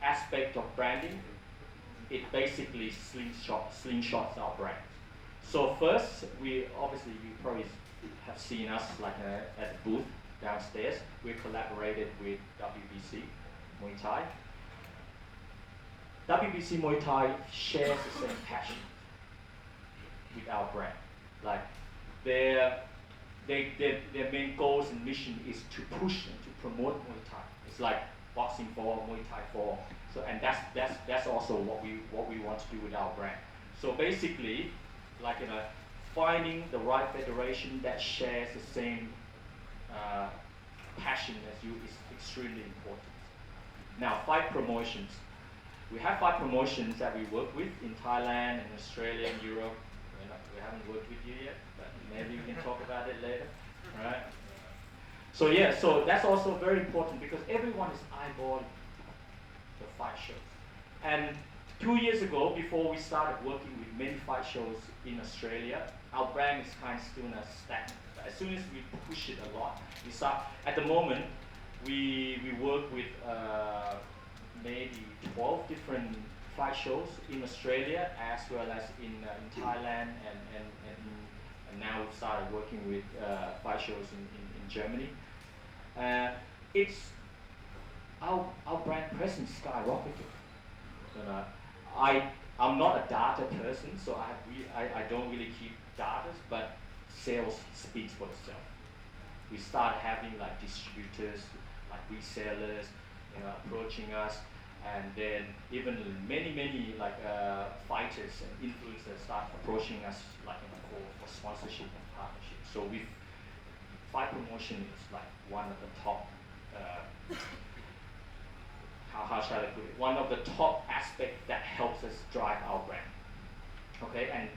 aspect of branding, it basically slingshots our brand. So first, you probably have seen us like at the booth. downstairs. We collaborated with WBC Muay Thai. WBC Muay Thai shares the same passion with our brand. Like their main goals and mission is to push and to promote Muay Thai. It's like boxing for Muay Thai for. So and that's also what we want to do with our brand. So basically, like finding the right federation that shares the same passion as you is extremely important. Now, 5 promotions. We have 5 promotions that we work with in Thailand and Australia and Europe. We haven't worked with you yet, but maybe we can talk about it later, right? So yeah, so that's also very important because everyone is eyeballing the fight shows. And 2 years ago, before we started working with many fight shows in Australia, our brand is kind of still stagnant. But as soon as we push it a lot, we start. At the moment, we work with maybe 12 different fight shows in Australia as well as in Thailand and now we've started working with fight shows in Germany. It's our brand presence skyrocketed. I'm not a data person, so I don't really keep data, but sales speaks for itself. We start having like distributors, like resellers, approaching us, and then even many like fighters and influencers start approaching us like for sponsorship and partnership. So fight promotion is like one of the top. How shall I put it? One of the top aspects that helps us drive our brand. Okay, and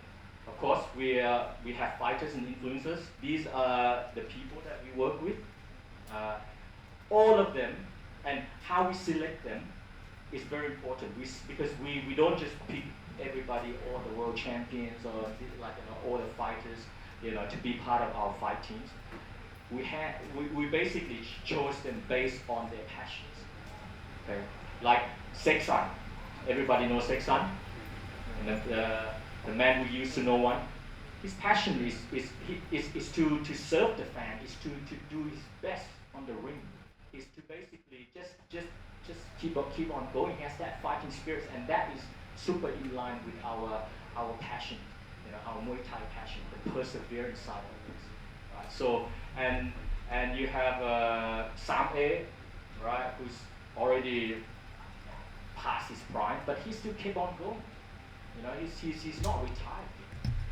of course we have fighters and influencers. These are the people that we work with. All of them, and how we select them is very important. Because we don't just pick everybody, all the world champions or like all the fighters, to be part of our fight teams. We basically chose them based on their passions. Okay, like Seksan. Everybody knows Seksan, and the man who used to know one. His passion is to serve the fan, is to do his best on the ring, is to basically just keep on going. He has that fighting spirit, and that is super in line with our passion, our Muay Thai passion, the perseverance side of this. Right? So and you have Sam A, right, who's already past his prime, but he still keep on going. He's not retired,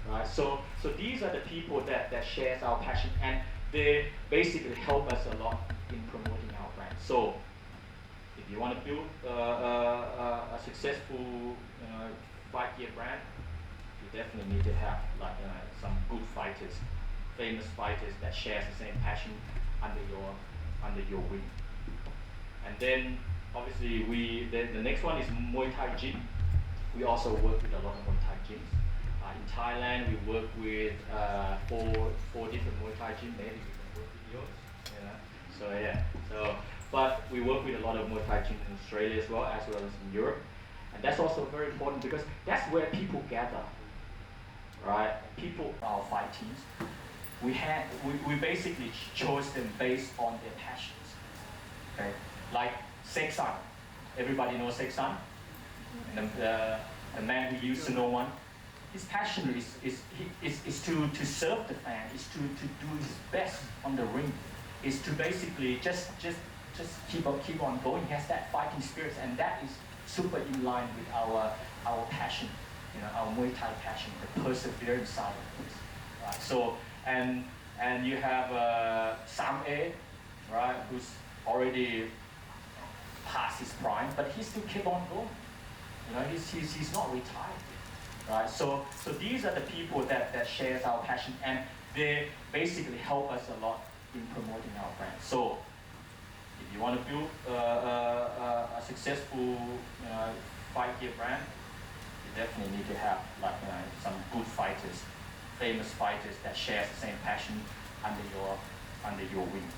right? So these are the people that shares our passion, and they basically help us a lot in promoting our brand. So if you want to build a successful fight-gear brand, you definitely need to have like some good fighters, famous fighters that shares the same passion under your wing. And then obviously the next one is Muay Thai gym. We also work with a lot of Muay Thai gyms. In Thailand, we work with four different Muay Thai gyms. Maybe we can work with yours. So yeah. But we work with a lot of Muay Thai gyms in Australia as well as in Europe. And that's also very important because that's where people gather, right? People, our fight teams, we basically chose them based on their passions. Okay, like Seksan. Everybody knows Seksan, and the man who used to know one. His passion is to serve the fan, is to do his best on the ring, is to basically just keep on going. He has that fighting spirit, and that is super in line with our passion, our Muay Thai passion, the perseverance side of this. Right? So and you have Sam A, right, who's already past his prime, but he still keep on going. He's not retired. Right? So these are the people that shares our passion, and they basically help us a lot in promoting our brand. So if you want to build a successful fight gear brand, you definitely need to have like some good fighters, famous fighters that shares the same passion under your wing.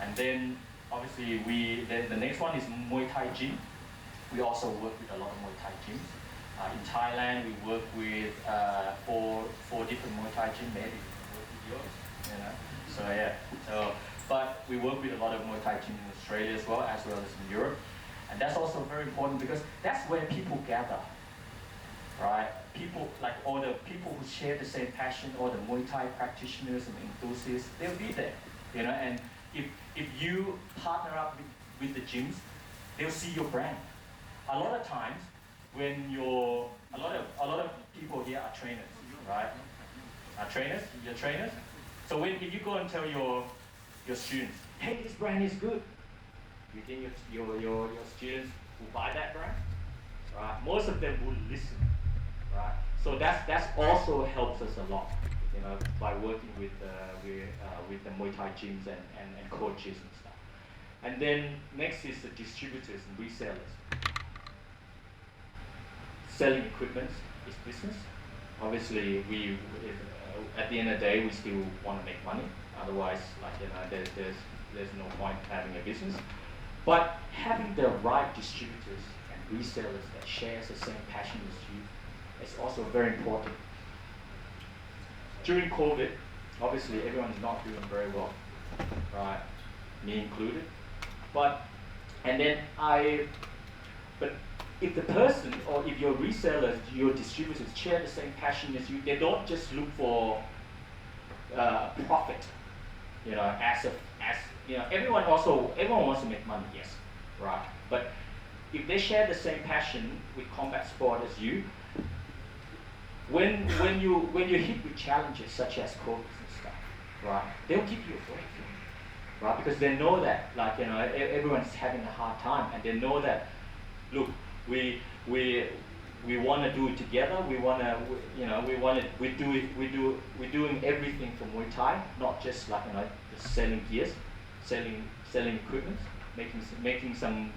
And then obviously the next one is Muay Thai gym. We also work with a lot of Muay Thai gyms. In Thailand, we work with four different Muay Thai gyms. Maybe we can work with yours. So yeah. But we work with a lot of Muay Thai teams in Australia as well as in Europe. And that's also very important because that's where people gather, right? People, like all the people who share the same passion, all the Muay Thai practitioners and enthusiasts, they'll be there, and if you partner up with the gyms, they'll see your brand. A lot of times, when a lot of people here are trainers, right? You're trainers. So if you go and tell your students, hey, this brand is good, you think your students will buy that brand, right? Most of them will listen, right? So that's also helps us a lot, by working with the Muay Thai gyms and coaches and stuff. And then next is the distributors and resellers. Selling equipment is business. Obviously, at the end of the day, we still want to make money. Otherwise, there's no point having a business. But having the right distributors and resellers that shares the same passion as you is also very important. During COVID, obviously everyone's not doing very well, right? Me included. But if the person or if your resellers, your distributors share the same passion as you, they don't just look for profit, everyone wants to make money, yes, right? But if they share the same passion with combat sport as you, when you hit with challenges such as COVID and stuff, right, they'll give you a break, right? Because they know that everyone's having a hard time, and they know that, look, we want to do it together. We're doing everything for Muay Thai, not just just selling gears, selling equipment, making some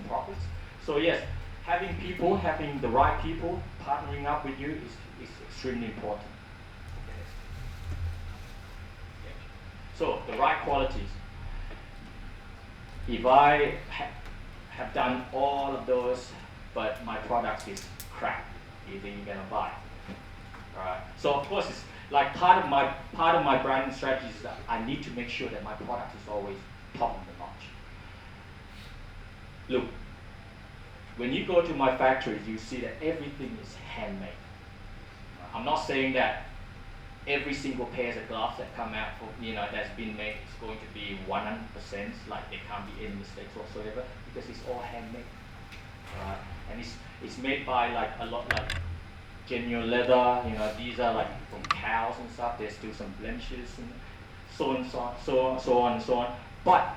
profits. So yes, having the right people partnering up with you is extremely important. So the right qualities. If I have done all of those, but my product is crap, you think you're gonna buy? Alright. So of course, it's like part of my branding strategy is that I need to make sure that my product is always top of the notch. Look, when you go to my factories, you see that everything is handmade. I'm not saying that every single pair of gloves that come out that's been made is going to be 100%, like there can't be any mistakes whatsoever, because it's all handmade. And it's made by a lot genuine leather. These are from cows and stuff. There's still some blemishes and so on and so on. But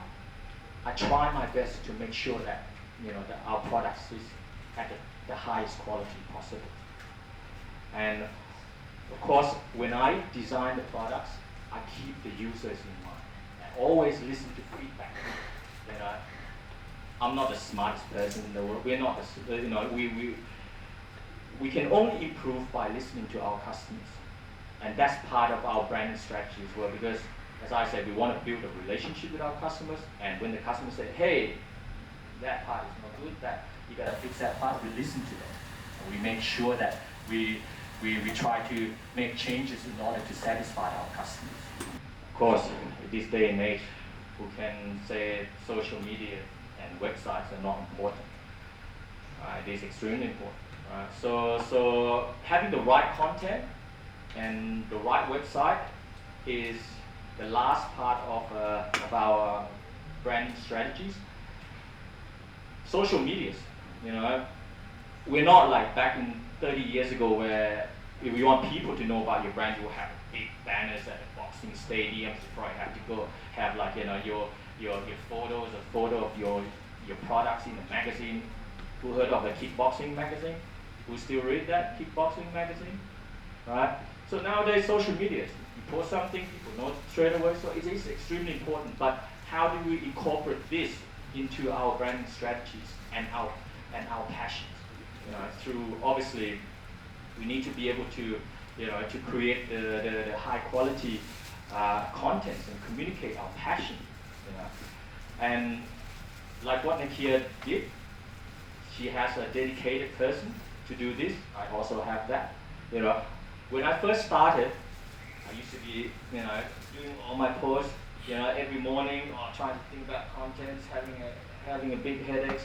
I try my best to make sure that that our products is at the highest quality possible. And of course, when I design the products, I keep the users in mind. I always listen to feedback. I'm not the smartest person in the world. We're not, we can only improve by listening to our customers. And that's part of our branding strategy as well, because as I said, we want to build a relationship with our customers, and when the customers say, hey, that part is not good, that you gotta fix that part, we listen to them. And we make sure that we try to make changes in order to satisfy our customers. Of course, in this day and age, who can say social media and websites are not important? It is extremely important. So having the right content and the right website is the last part of our branding strategies. Social medias, we're not like back in 30 years ago where if you want people to know about your brand, you will have big banners at the boxing stadiums. You probably have to go have your photos, a photo of your products in the magazine. Who heard of the kickboxing magazine? Who still read that kickboxing magazine? Right? So nowadays, social media, you post something, people know straight away. So it is extremely important. But how do we incorporate this into our branding strategies and our passions? Through obviously, we need to be able to to create the high quality contents and communicate our passion. And like what Nakia did, she has a dedicated person to do this. I also have that. When I first started, I used to be doing all my posts every morning trying to think about contents, having a big headaches.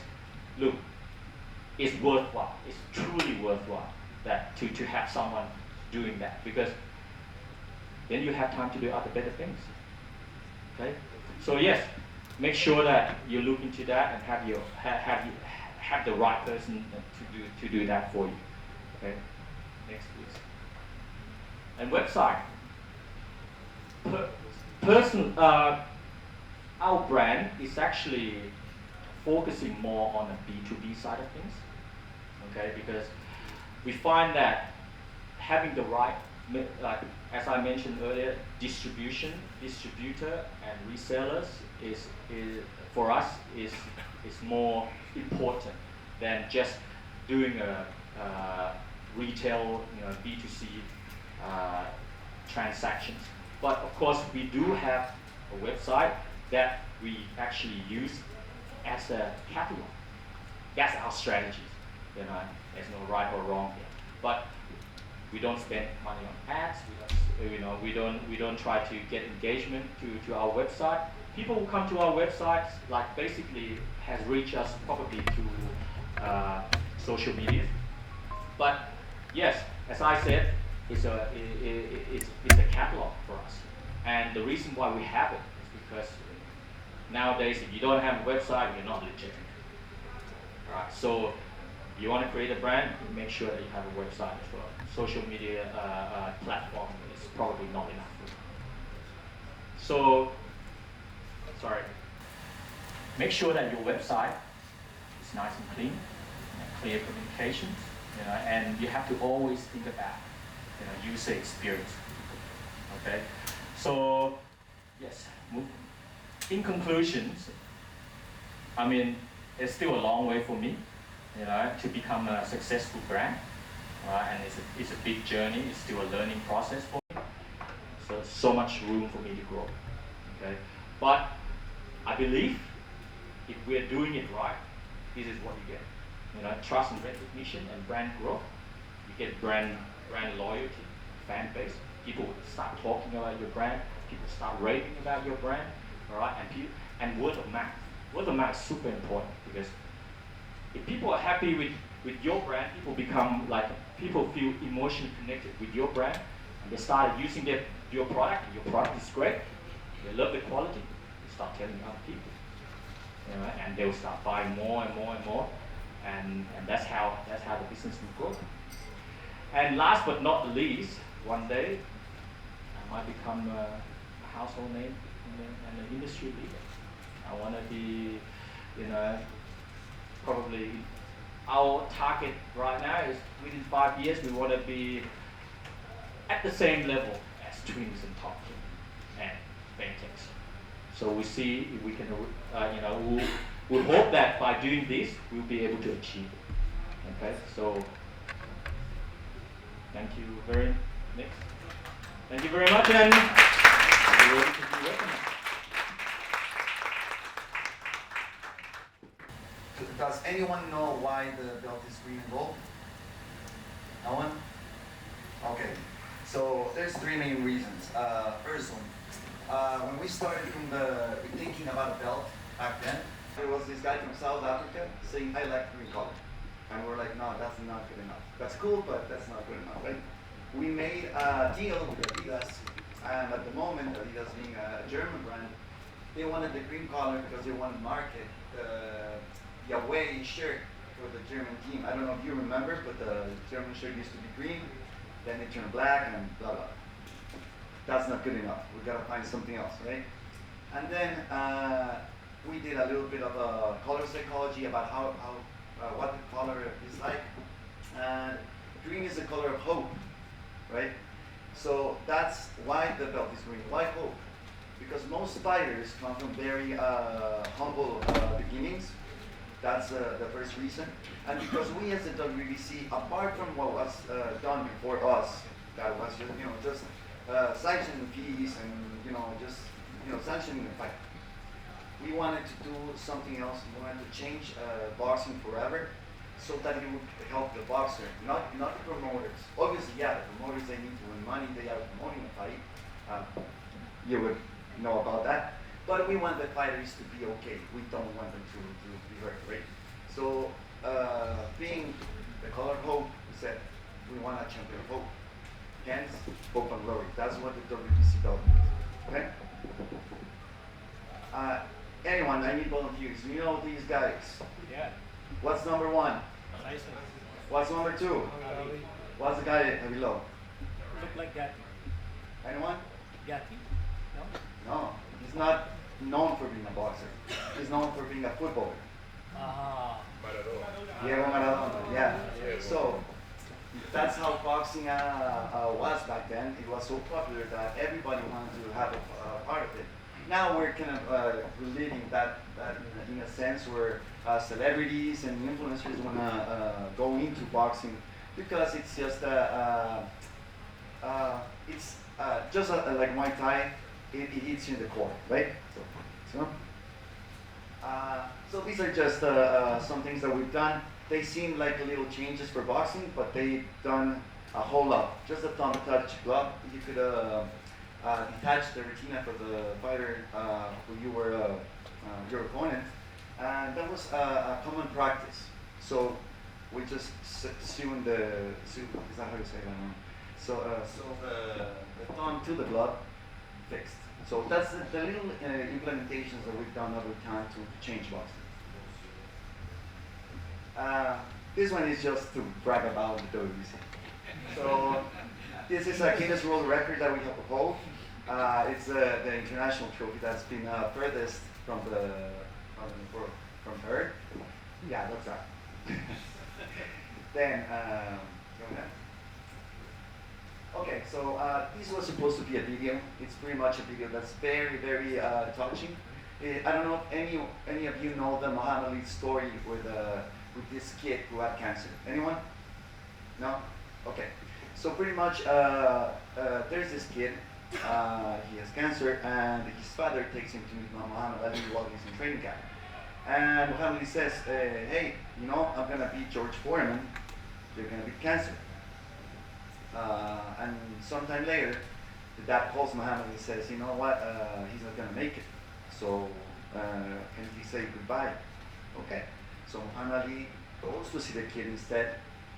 Look, it's worthwhile. It's truly worthwhile that to have someone doing that, because then you have time to do other better things. Okay. So yes, make sure that you look into that and have the right person to do that for you. Okay. Next, please. And website. Our brand is actually focusing more on the B2B side of things. Okay, because we find that having the right, like as I mentioned earlier, distributor and resellers is for us is more important than just doing a retail, B2C transactions. But of course, we do have a website that we actually use as a catalog. That's our strategy. There's no right or wrong here. But we don't spend money on ads. We don't try to get engagement to our website. People who come to our websites, like basically, has reached us probably through social media. But yes, as I said, it's a catalog for us. And the reason why we have it is because nowadays, if you don't have a website, you're not legitimate. All right. So you want to create a brand, make sure that you have a website as well. Social media platform is probably not enough. So, sorry. Make sure that your website is nice and clean, and clear communications, and you have to always think about, user experience. Okay. So, yes. In conclusions, it's still a long way for me, to become a successful brand, and it's a big journey. It's still a learning process for me. So much room for me to grow. Okay, but I believe if we're doing it right, this is what you get. Trust and recognition and brand growth. You get brand loyalty, fan base. People start talking about your brand. People start raving about your brand. All right, and word of mouth. Word of mouth is super important, because if people are happy with your brand, people feel emotionally connected with your brand, and they started using your product. And your product is great. They love the quality. They start telling other people, and they will start buying more and more and more, and that's how the business will grow. And last but not the least, one day I might become a household name and an industry leader. I want to be, probably our target right now is within 5 years we want to be at the same level as Twins and Top Team and Bentex. So we see if we can, we hope that by doing this we'll be able to achieve it. Okay, so thank you very much, and you're ready to be recognized. Does anyone know why the belt is green and gold? No one? Okay. So there's three main reasons. First one, when we started thinking about a belt back then, there was this guy from South Africa saying, I like green color. And we're like, no, that's not good enough. That's cool, but that's not good enough, right? We made a deal with Adidas, and at the moment, Adidas being a German brand, they wanted the green color because they wanted to market the away shirt for the German team. I don't know if you remember, but the German shirt used to be green, then it turned black, and blah blah. That's not good enough. We gotta find something else, right? And then we did a little bit of a color psychology about what the color is like. And green is the color of hope, right? So that's why the belt is green. Why hope? Because most fighters come from very humble beginnings. That's the first reason. And because we as the WBC, apart from what was done before us, that was just sanctioning fees and sanctioning the fight. We wanted to do something else. We wanted to change boxing forever, so that it would help the boxer, not the promoters. Obviously, yeah, the promoters, they need to win money. They are promoting the fight. You would know about that. But we want the fighters to be okay. We don't want them to be hurt, right? So, being the color of hope, we said we want a champion of hope. Hence, hope and glory. That's what the WBC belt means. Okay? Anyone, I need volunteers. You know these guys. Yeah. What's number one? Tyson. What's number two? Ali. What's the guy below? Look like Gatti. Anyone? Gatti? No? No. He's not known for being a boxer. He's known for being a footballer. Ah. Diego Maradona. Yeah. So that's how boxing was back then. It was so popular that everybody wanted to have a part of it. Now we're kind of reliving that in a sense where celebrities and influencers want to go into boxing because it's just like Muay Thai. It hits you in the core, right? So these are just some things that we've done. They seem like little changes for boxing, but they've done a whole lot. Just a thumb touch glove. You could detach the retina for the fighter who you were your opponent, and that was a common practice. So we just sewn the is that how you say that? So the thumb to the glove fixed. So that's the little implementations that we've done over time to change boxing. This one is just to brag about the WBC. So this is a Guinness World Record that we have hold. It's the international trophy that's been furthest from her. Yeah, that's that. Then go ahead. Okay, so this was supposed to be a video. It's pretty much a video that's very, very touching. I don't know if any of you know the Muhammad Ali story with this kid who had cancer. Anyone? No? Okay. So pretty much there's this kid. He has cancer, and his father takes him to Muhammad Ali while he's in training camp. And Muhammad Ali says, hey, you know, I'm gonna beat George Foreman. You're gonna beat cancer. And sometime later, the dad calls Muhammad and says, you know what, he's not gonna make it. So can he say goodbye? Okay. So Muhammad Ali goes to see the kid instead,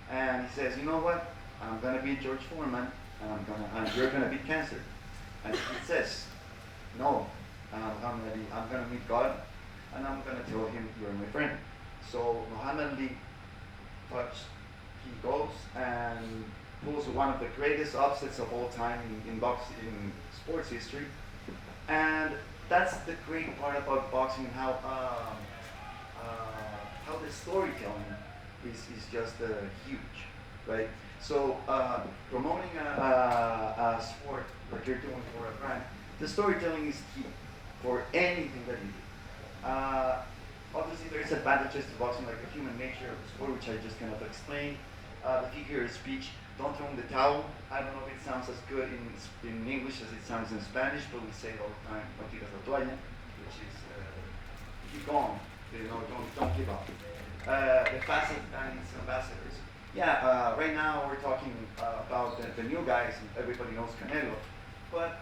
and he says, you know what, I'm gonna beat George Foreman, and you're gonna beat cancer. And he says, no, Muhammad Ali, I'm gonna meet God, and I'm gonna tell him you're my friend. So Muhammad Ali he goes and pulls one of the greatest upsets of all time in sports history. And that's the great part about boxing, how the storytelling is just huge, right? So promoting a sport like you're doing for a brand, the storytelling is key for anything that you do. Obviously, there's advantages to boxing, like the human nature of the sport, which I just kind of explained. The figure of speech, don't throw in the towel. I don't know if it sounds as good in English as it sounds in Spanish, but we say it all the time, no tiras la toalla, which is keep going, you know, don't give up. The fast and its ambassadors. Yeah, right now we're talking about the new guys, and everybody knows Canelo, but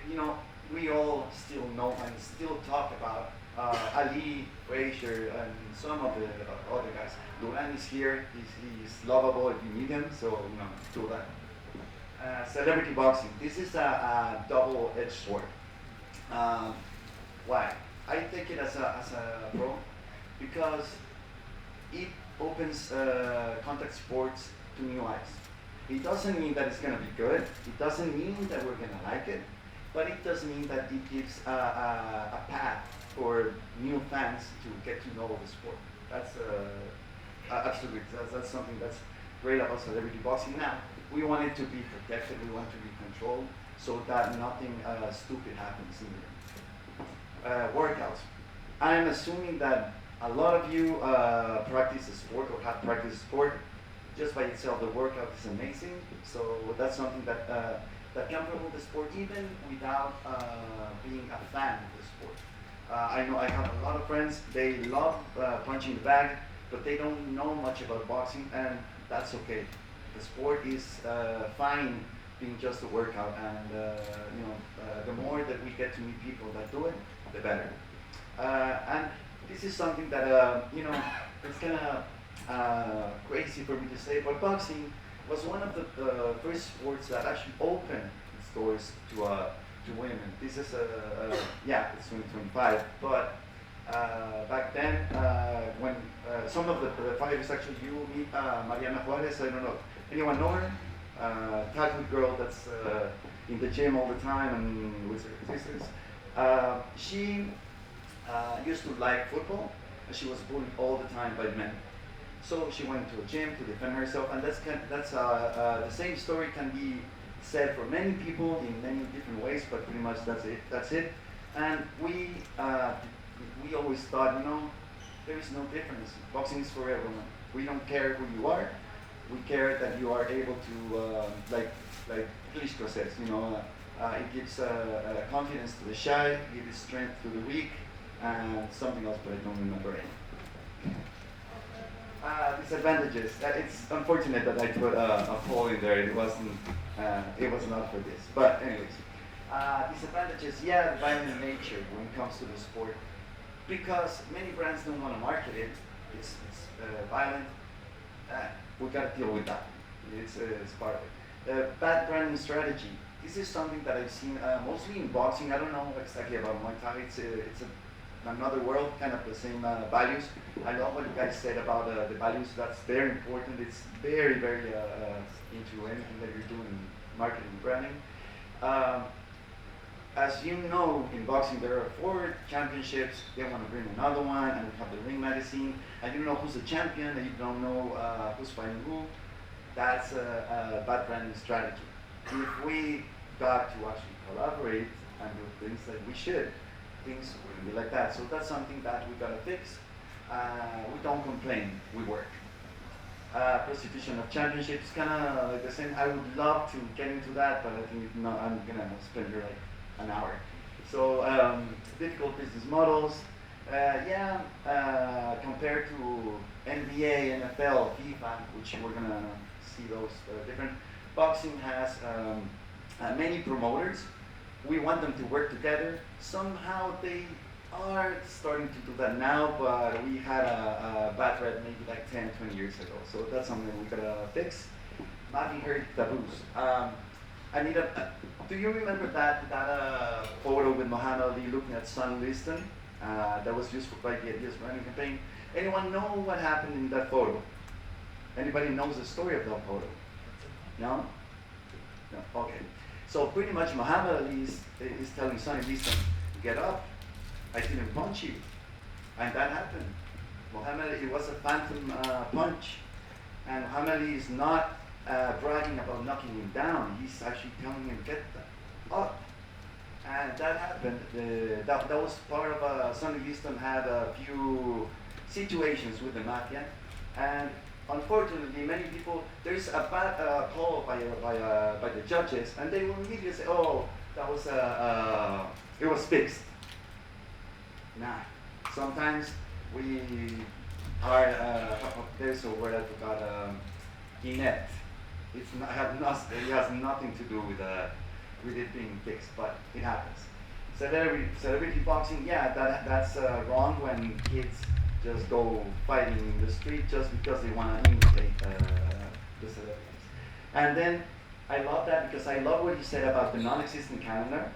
you know, we all still know and still talk about Ali, Frazier, and some of the other guys. Duran is here. He's lovable if you meet him. So you know, do that. Celebrity boxing. This is a double-edged sword. Why? I take it as a pro because it opens contact sports to new eyes. It doesn't mean that it's going to be good. It doesn't mean that we're going to like it. But it does mean that it gives a path for new fans to get to know the sport. That's absolutely, that's something that's great about celebrity boxing. Now, we want it to be protected, we want to be controlled, so that nothing stupid happens in there. Workouts. I'm assuming that a lot of you practice the sport or have practiced sport. Just by itself, the workout is amazing. So that's something that can promote the sport even without being a fan of the sport. I know I have a lot of friends, they love punching the bag, but they don't know much about boxing, and that's okay. The sport is fine being just a workout. And the more that we get to meet people that do it, the better. And this is something that it's kind of crazy for me to say, but boxing was one of the first sports that actually opened its doors to women. This is it's 2025, but back then when some of the fighters, actually you meet Mariana Juarez, I don't know, anyone know her? Tattooed girl that's in the gym all the time and with her sisters. She used to like football, and she was bullied all the time by men. So she went to a gym to defend herself, and the same story can be said for many people in many different ways, but pretty much that's it. And we always thought, there is no difference. Boxing is for everyone. We don't care who you are. We care that you are able to, like Klitschko says, it gives confidence to the shy, it gives strength to the weak, and something else, but I don't remember it. Disadvantages. It's unfortunate that I put a poll in there. It was not for this. But anyways, disadvantages. Yeah, the violent nature when it comes to the sport, because many brands don't want to market it. It's violent. We gotta deal with that. It's part of it. Bad branding strategy. This is something that I've seen mostly in boxing. I don't know exactly about Muay Thai. It's another world, kind of the same values. I love what you guys said about the values. That's very important. It's very, very into anything that you're doing, marketing, branding. As you know, in boxing there are 4 championships. They want to bring another one, and we have the ring magazine. And you don't know who's the champion, and you don't know who's fighting who. That's a bad branding strategy. If we got to actually collaborate and do things that we should, things wouldn't be like that. So that's something that we gotta fix. We don't complain, we work. Prostitution of championships, kind of like the same. I would love to get into that, but I think I'm gonna spend here like an hour. So difficult business models. Compared to NBA, NFL, FIFA, which we're gonna see those different. Boxing has many promoters. We want them to work together. Somehow they are starting to do that now, but we had a bad rep maybe like 10, 20 years ago. So that's something we gotta fix. Not heard taboos. Do you remember that photo with Muhammad Ali looking at Son Liston? That was used for the Ideas running campaign. Anyone know what happened in that photo? Anybody knows the story of that photo? No? No? Okay. So pretty much Muhammad Ali is telling Sonny Liston, get up, I didn't punch you. And that happened. Muhammad Ali, it was a phantom punch. And Muhammad Ali is not bragging about knocking him down. He's actually telling him, get up. And that happened. That was part of Sonny Liston had a few situations with the mafia. And unfortunately, many people, there's a bad call by the judges, and they will immediately say, oh, that was it was fixed. Nah. Sometimes we are, there's a word I forgot, inept. It has nothing to do with it being fixed, but it happens. Celebrity boxing, yeah, that's wrong when kids just go fighting in the street just because they want to imitate the celebrities. And then I love that because I love what you said about the non-existent calendar.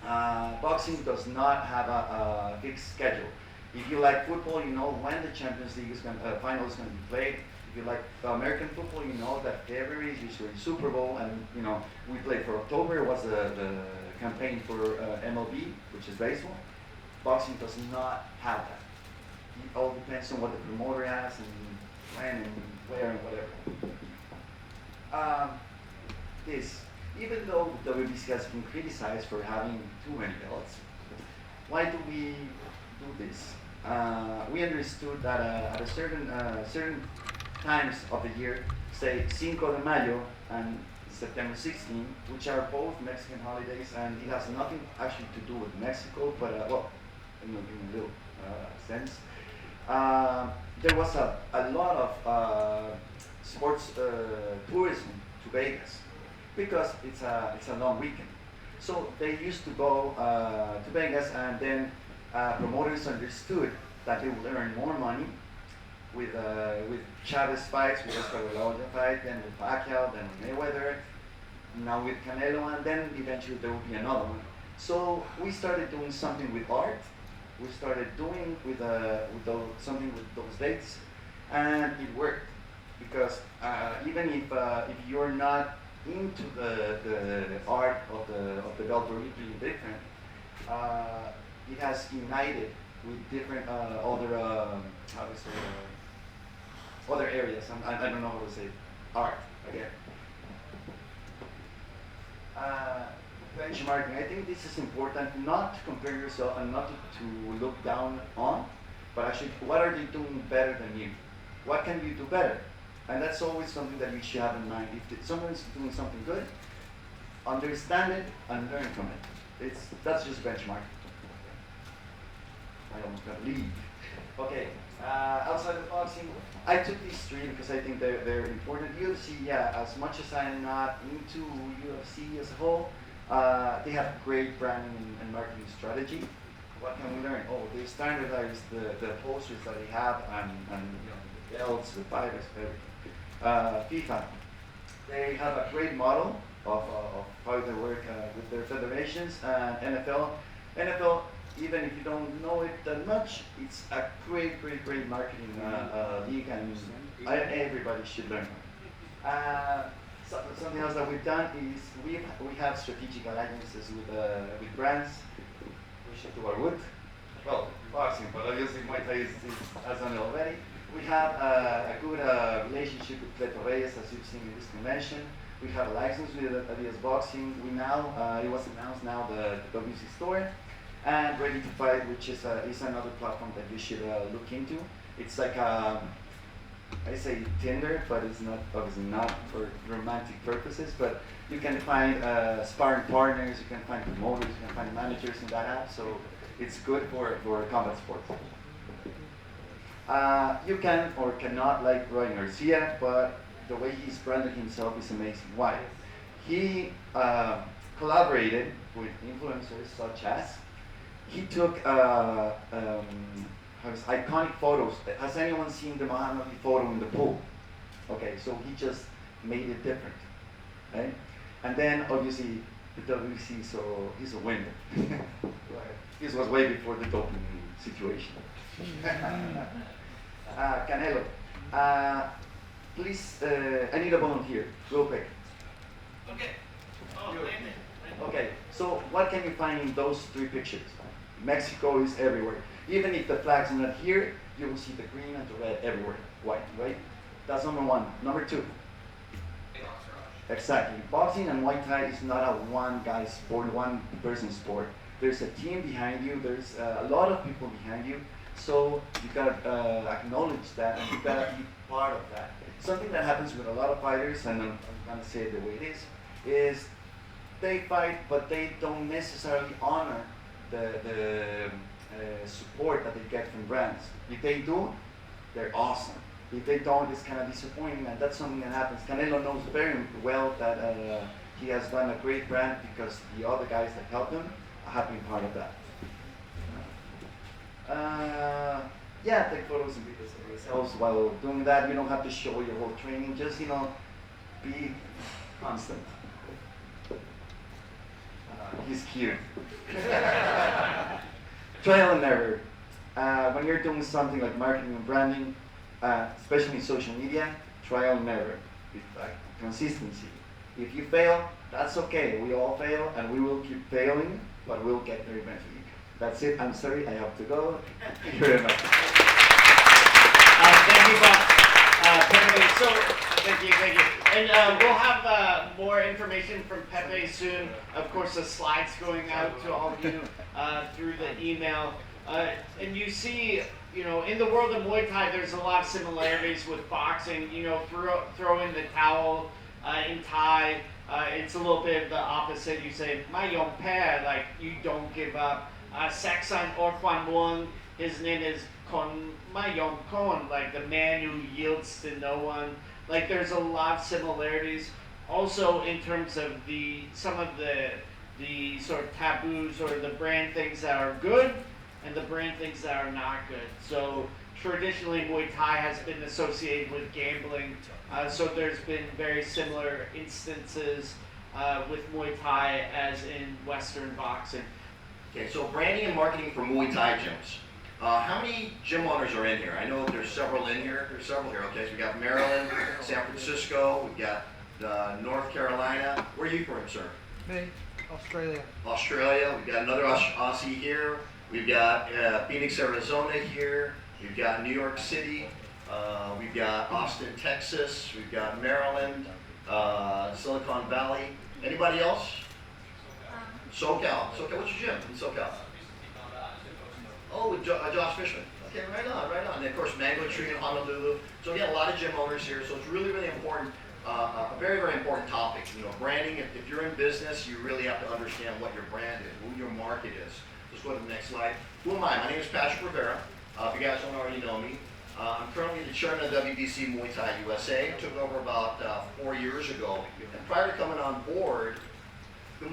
Boxing does not have a fixed schedule. If you like football, you know when the Champions League final is going to be played. If you like American football, you know that February is usually Super Bowl, and we played for October. It was the campaign for MLB, which is baseball. Boxing does not have that. It all depends on what the promoter has and when and where and whatever. Even though the WBC has been criticized for having too many belts, why do we do this? We understood that at a certain times of the year, say Cinco de Mayo and September 16, which are both Mexican holidays, and it has nothing actually to do with Mexico, but in a little sense. There was a lot of sports tourism to Vegas. because it's a long weekend. So they used to go to Vegas, and then promoters understood that they would earn more money with Chavez fights, with Oscar de la Hoya fight, then with Pacquiao, then with Mayweather, now with Canelo, and then eventually there will be another one. So we started doing something with art. We started doing something with those dates, and it worked because even if you're not into the art of the belt, or really different, it has united with different other areas. I don't know how to say it. Art again. Benchmarking. I think this is important, not to compare yourself and not to look down on, but actually, what are they doing better than you? What can you do better? And that's always something that you should have in mind. If someone's doing something good, understand it and learn from it. That's just benchmarking. I almost got to leave. Okay, outside of boxing, I took these three because I think they're important. UFC, yeah, as much as I'm not into UFC as a whole, they have great branding and marketing strategy. What can we learn? Oh, they standardized the posters that they have and the belts, the fighters, everything. FIFA, they have a great model of how they work with their federations. And NFL, even if you don't know it that much, it's a great marketing league, and everybody should learn. Something else that we've done is we have strategic alliances with brands. We should do Arwut. Well, boxing, but obviously Muay Thai has done it already. We have a good relationship with Pepe, as you've seen in this convention. We have a license with Adidas Boxing. We now, it was announced now, the WBC store, and Ready to Fight, which is another platform that you should look into. It's like I say Tinder, but it's not obviously not for romantic purposes. But you can find sparring partners, you can find promoters, you can find managers in that app. So it's good for combat sports. You can or cannot like Roy Garcia, but the way he's branded himself is amazing. Why? He collaborated with influencers such as, he took iconic photos. Has anyone seen the Muhammad Ali photo in the pool? Okay, so he just made it different, right? And then obviously the WBC, so he's a winner. This was way before the doping situation. Canelo, please, I need a volunteer, real quick. Okay. Oh, Okay, so what can you find in those three pictures? Mexico is everywhere. Even if the flag's not here, you will see the green and the red everywhere. White, right? That's number one. Number two. Exactly. Boxing and Muay Thai is not a one guy sport, one person sport. There's a team behind you. There's a lot of people behind you. So you gotta acknowledge that, and you gotta be part of that. Something that happens with a lot of fighters, and I'm gonna say it the way it is they fight, but they don't necessarily honor the support that they get from brands. If they do, they're awesome. If they don't, it's kind of disappointing, and that's something that happens. Canelo knows very well that he has done a great brand because the other guys that help him have been part of that. Yeah, take photos and videos of yourselves while doing that. You don't have to show your whole training, just, be constant. He's cute. Trial and error. When you're doing something like marketing and branding, especially in social media, trial and error. Consistency. If you fail, that's okay. We all fail, and we will keep failing, but we'll get there eventually. That's it. I'm sorry, I have to go. Thank you very much. Thank you, Bob. Pepe, thank you. And we'll have more information from Pepe soon. Of course, the slides going out to all of you through the email. And you see, in the world of Muay Thai, there's a lot of similarities with boxing. Throw in the towel in Thai. It's a little bit the opposite. You say, "My yong pair," like you don't give up. Saxon or Kwan Muang, his name is Kon Mayong Kon, like the man who yields to no one. Like there's a lot of similarities. Also, in terms of some of the sort of taboos or the brand things that are good and the brand things that are not good. So traditionally, Muay Thai has been associated with gambling. So there's been very similar instances with Muay Thai as in Western boxing. Okay, so branding and marketing for Muay Thai gyms. How many gym owners are in here? I know there's several in here. There's several here. Okay, so we got Maryland, San Francisco, we got North Carolina. Where are you from, sir? Me, Australia. Australia. We've got another Aussie here. We've got Phoenix, Arizona here. We've got New York City. We've got Austin, Texas. We've got Maryland, Silicon Valley. Anybody else? SoCal. SoCal. What's your gym in SoCal? Oh, with Josh Fishman. Okay, right on, right on. And of course, Mango Tree in Honolulu. So we got a lot of gym owners here. So it's really, really important. A very, very important topic. You know, branding. If you're in business, you really have to understand what your brand is, who your market is. Let's go to the next slide. Who am I? My name is Patrick Rivera. If you guys don't already know me, I'm currently the chairman of WBC Muay Thai USA. Took over about 4 years ago. And prior to coming on board, the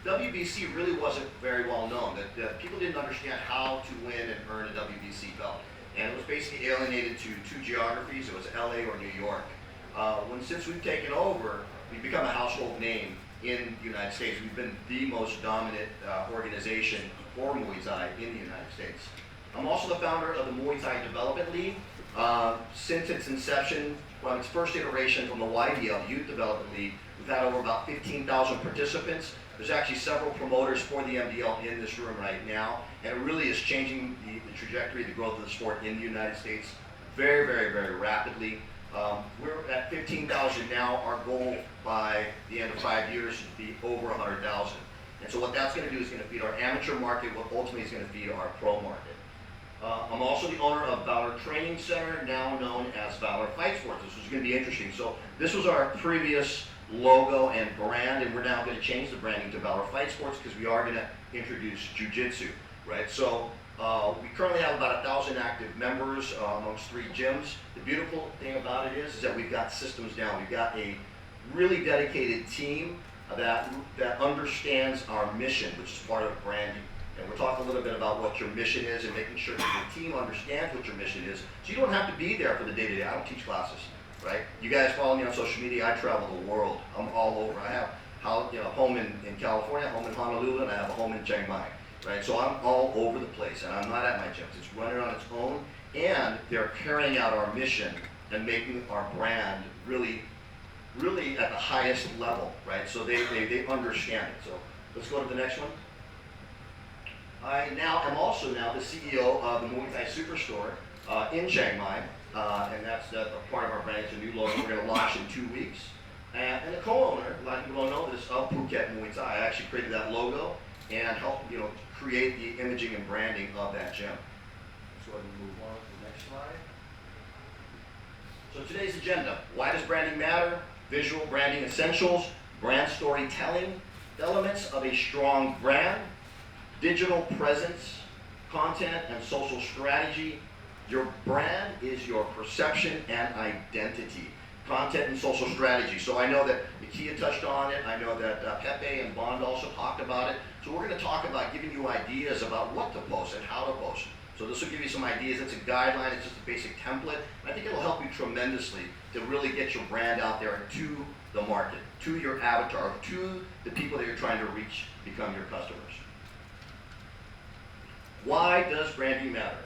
WBC really wasn't very well known. That people didn't understand how to win and earn a WBC belt. And it was basically alienated to two geographies. It was LA or New York. Since we've taken over, we've become a household name in the United States. We've been the most dominant organization for Muay Thai in the United States. I'm also the founder of the Muay Thai Development League. Since its inception, from its first iteration from the YDL, Youth Development League, we've had over about 15,000 participants. There's actually several promoters for the MDL in this room right now, and it really is changing the trajectory, the growth of the sport in the United States very, very, very rapidly. We're at 15,000 now. Our goal by the end of 5 years is to be over 100,000. And so what that's going to do is going to feed our amateur market, what ultimately is going to feed our pro market. I'm also the owner of Valor Training Center, now known as Valor Fight Sports. This is going to be interesting. So this was our previous logo and brand, and we're now going to change the branding to Valor Fight Sports because we are going to introduce Jiu-Jitsu, right? So we currently have about 1,000 active members amongst 3 gyms. The beautiful thing about it is that we've got systems down. We've got a really dedicated team that understands our mission, which is part of branding. And we'll talk a little bit about what your mission is and making sure that your team understands what your mission is. So you don't have to be there for the day-to-day. I don't teach classes, right? You guys follow me on social media. I travel the world. I'm all over. I have a home in California, a home in Honolulu, and I have a home in Chiang Mai, right? So I'm all over the place, and I'm not at my gyms. It's running on its own, and they're carrying out our mission and making our brand really, really at the highest level, right? So they understand it. So let's go to the next one. I now am also now the CEO of the Muay Thai Superstore in Chiang Mai, and that's a part of our brand. It's a new logo we're going to launch in 2 weeks. And the co-owner, a lot of people don't know this, of Phuket Muay Thai. I actually created that logo and helped create the imaging and branding of that gym. Let's go ahead and move on to the next slide. So today's agenda: why does branding matter? Visual branding essentials, brand storytelling, elements of a strong brand, digital presence, content and social strategy. Your brand is your perception and identity. Content and social strategy. So I know that Nakia touched on it. I know that Pepe and Bond also talked about it. So we're going to talk about giving you ideas about what to post and how to post. So this will give you some ideas. It's a guideline. It's just a basic template. I think it'll help you tremendously to really get your brand out there to the market, to your avatar, to the people that you're trying to reach, become your customers. Why does branding matter?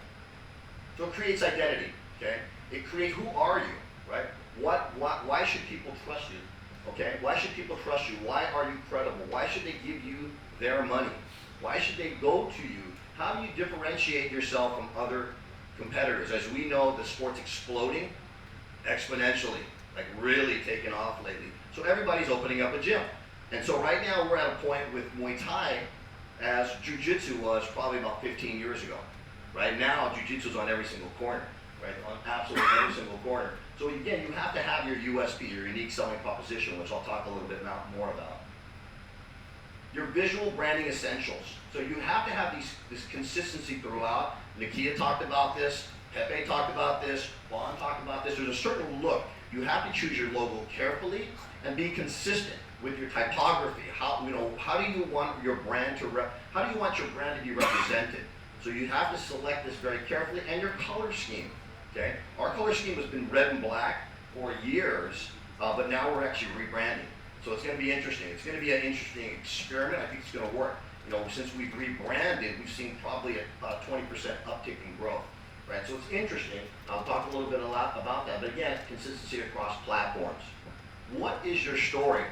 So it creates identity, okay? It creates, who are you, right? Why should people trust you, okay? Why should people trust you? Why are you credible? Why should they give you their money? Why should they go to you? How do you differentiate yourself from other competitors? As we know, the sport's exploding exponentially, like really taking off lately. So everybody's opening up a gym. And so right now we're at a point with Muay Thai as Jiu-Jitsu was probably about 15 years ago. Right now, Jiu-Jitsu is on every single corner, right? On absolutely every single corner. So again, you have to have your USP, your unique selling proposition, which I'll talk a little bit more about. Your visual branding essentials. So you have to have this consistency throughout. Nakia talked about this, Pepe talked about this, Juan talked about this. There's a certain look You have to choose your logo carefully and be consistent with your typography. How do you want your brand to be represented? So you have to select this very carefully, and your color scheme. Okay, our color scheme has been red and black for years, but now we're actually rebranding. So it's going to be interesting. It's going to be an interesting experiment. I think it's going to work. Since we've rebranded, we've seen probably about a 20% uptick in growth. Right, so it's interesting. I'll talk a little bit about that. But again, consistency across platforms. What is your story?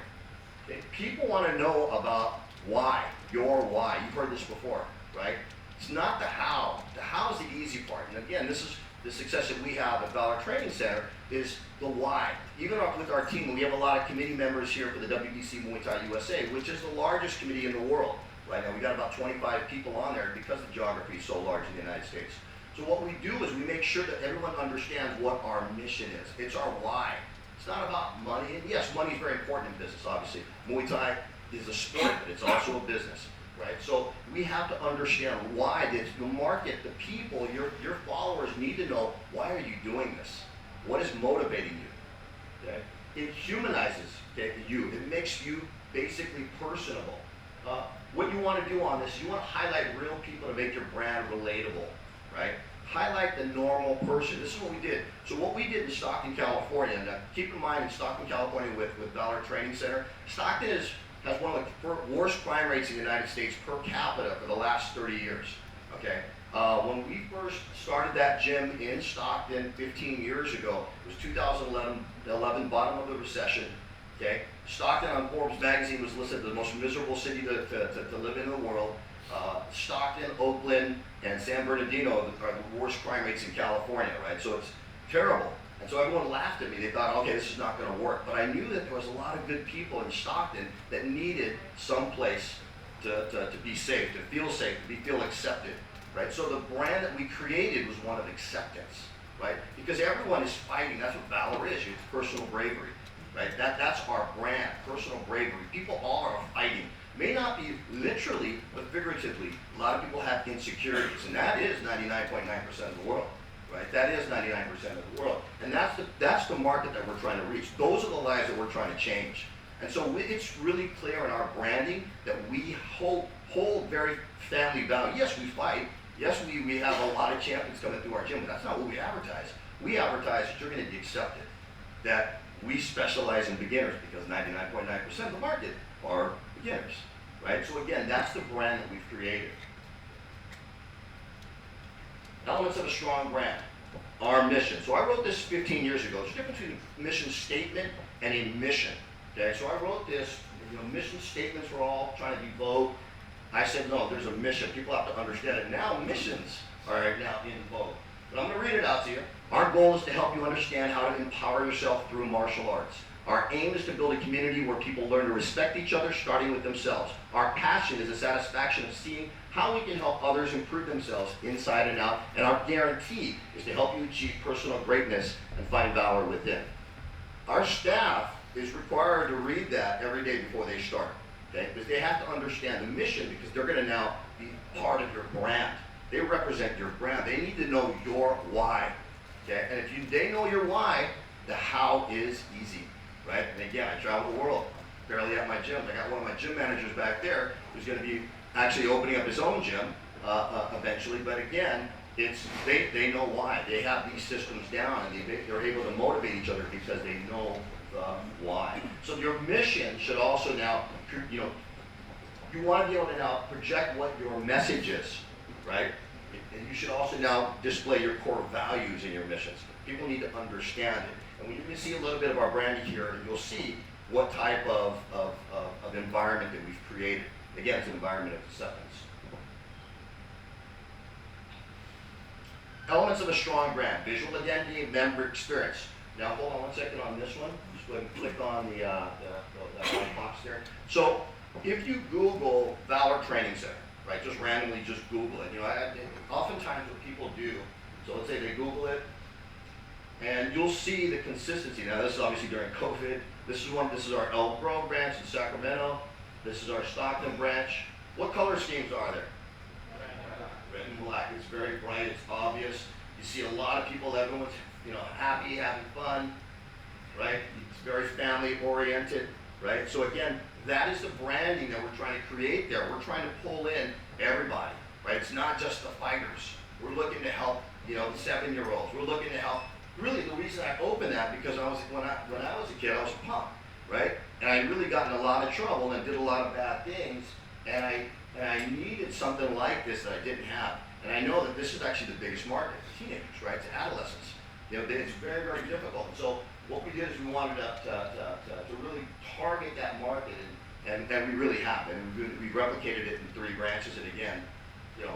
Okay, people want to know about why, your why. You've heard this before, right? It's not the how. The how is the easy part. And again, this is the success that we have at Valor Training Center is the why. Even with our team, we have a lot of committee members here for the WBC Muay Thai USA, which is the largest committee in the world. Right now, we got about 25 people on there because the geography is so large in the United States. So what we do is we make sure that everyone understands what our mission is. It's our why. It's not about money. And yes, money is very important in business, obviously. Muay Thai is a sport, but it's also a business, right? So we have to understand why the market, the people, your followers need to know, why are you doing this? What is motivating you? Okay? It humanizes you. It makes you basically personable. What you want to do on this, you want to highlight real people to make your brand relatable, right? Highlight the normal person. This is what we did. So what we did in Stockton, California, and keep in mind in Stockton, California with Valor Training Center, Stockton has one of the worst crime rates in the United States per capita for the last 30 years, okay? When we first started that gym in Stockton 15 years ago, it was 2011, bottom of the recession, okay? Stockton on Forbes magazine was listed the most miserable city to live in the world. Stockton, Oakland, and San Bernardino are the worst crime rates in California, right? So it's terrible. And so everyone laughed at me. They thought, okay, this is not going to work. But I knew that there was a lot of good people in Stockton that needed some place to be safe, to feel accepted, right? So the brand that we created was one of acceptance, right? Because everyone is fighting. That's what Valor is. It's personal bravery, right? That's our brand, personal bravery. People are fighting. May not be literally, but figuratively. A lot of people have insecurities, and that is 99.9% of the world, right? That is 99% of the world, and that's the market that we're trying to reach. Those are the lives that we're trying to change. And so it's really clear in our branding that we hold very family value. Yes, we fight. Yes, we have a lot of champions coming through our gym, but that's not what we advertise. We advertise that you're going to be accepted, that we specialize in beginners because 99.9% of the market are beginners, right? So again, that's the brand that we've created. Elements of a strong brand. Our mission. So I wrote this 15 years ago. There's a difference between a mission statement and a mission. Okay, so I wrote this, mission statements were all trying to be vogue. I said, no, there's a mission. People have to understand it. Now missions are now in vogue. But I'm going to read it out to you. Our goal is to help you understand how to empower yourself through martial arts. Our aim is to build a community where people learn to respect each other, starting with themselves. Our passion is the satisfaction of seeing how we can help others improve themselves inside and out. And our guarantee is to help you achieve personal greatness and find valor within. Our staff is required to read that every day before they start, okay? Because they have to understand the mission, because they're going to now be part of your brand. They represent your brand. They need to know your why, okay? And if they know your why, the how is easy. Right? And again, I travel the world, barely at my gyms. I got one of my gym managers back there who's going to be actually opening up his own gym eventually. But again, they know why. They have these systems down, and they're able to motivate each other because they know the why. So your mission should also now, you want to be able to now project what your message is, right? And you should also now display your core values in your missions. People need to understand it. And you can see a little bit of our branding here, and you'll see what type of environment that we've created. Again, it's an environment of acceptance. Elements of a strong brand: visual identity, member experience. Now, hold on one second on this one. Just go ahead and click on that white box there. So, if you Google Valor Training Center, right, just randomly just Google it. Oftentimes what people do, so let's say they Google it, and you'll see the consistency. Now, this is obviously during COVID. This is our Elk Grove branch in Sacramento. This is our Stockton branch. What color schemes are there? Red and black. It's very bright. It's obvious. You see a lot of people. Everyone's happy, having fun. right? It's very family oriented, right? So again, that is the branding that we're trying to create there. We're trying to pull in everybody, right? It's not just the fighters. We're looking to help, the 7-year-olds. We're looking to help. Really, the reason I opened that because when I was a kid, I was a punk, right? And I really got in a lot of trouble and did a lot of bad things, and I needed something like this that I didn't have. And I know that this is actually the biggest market for teenagers, right? To adolescents. It's very, very difficult. So what we did is we wanted to really target that market, and we really have. And we replicated it in 3 branches, and again,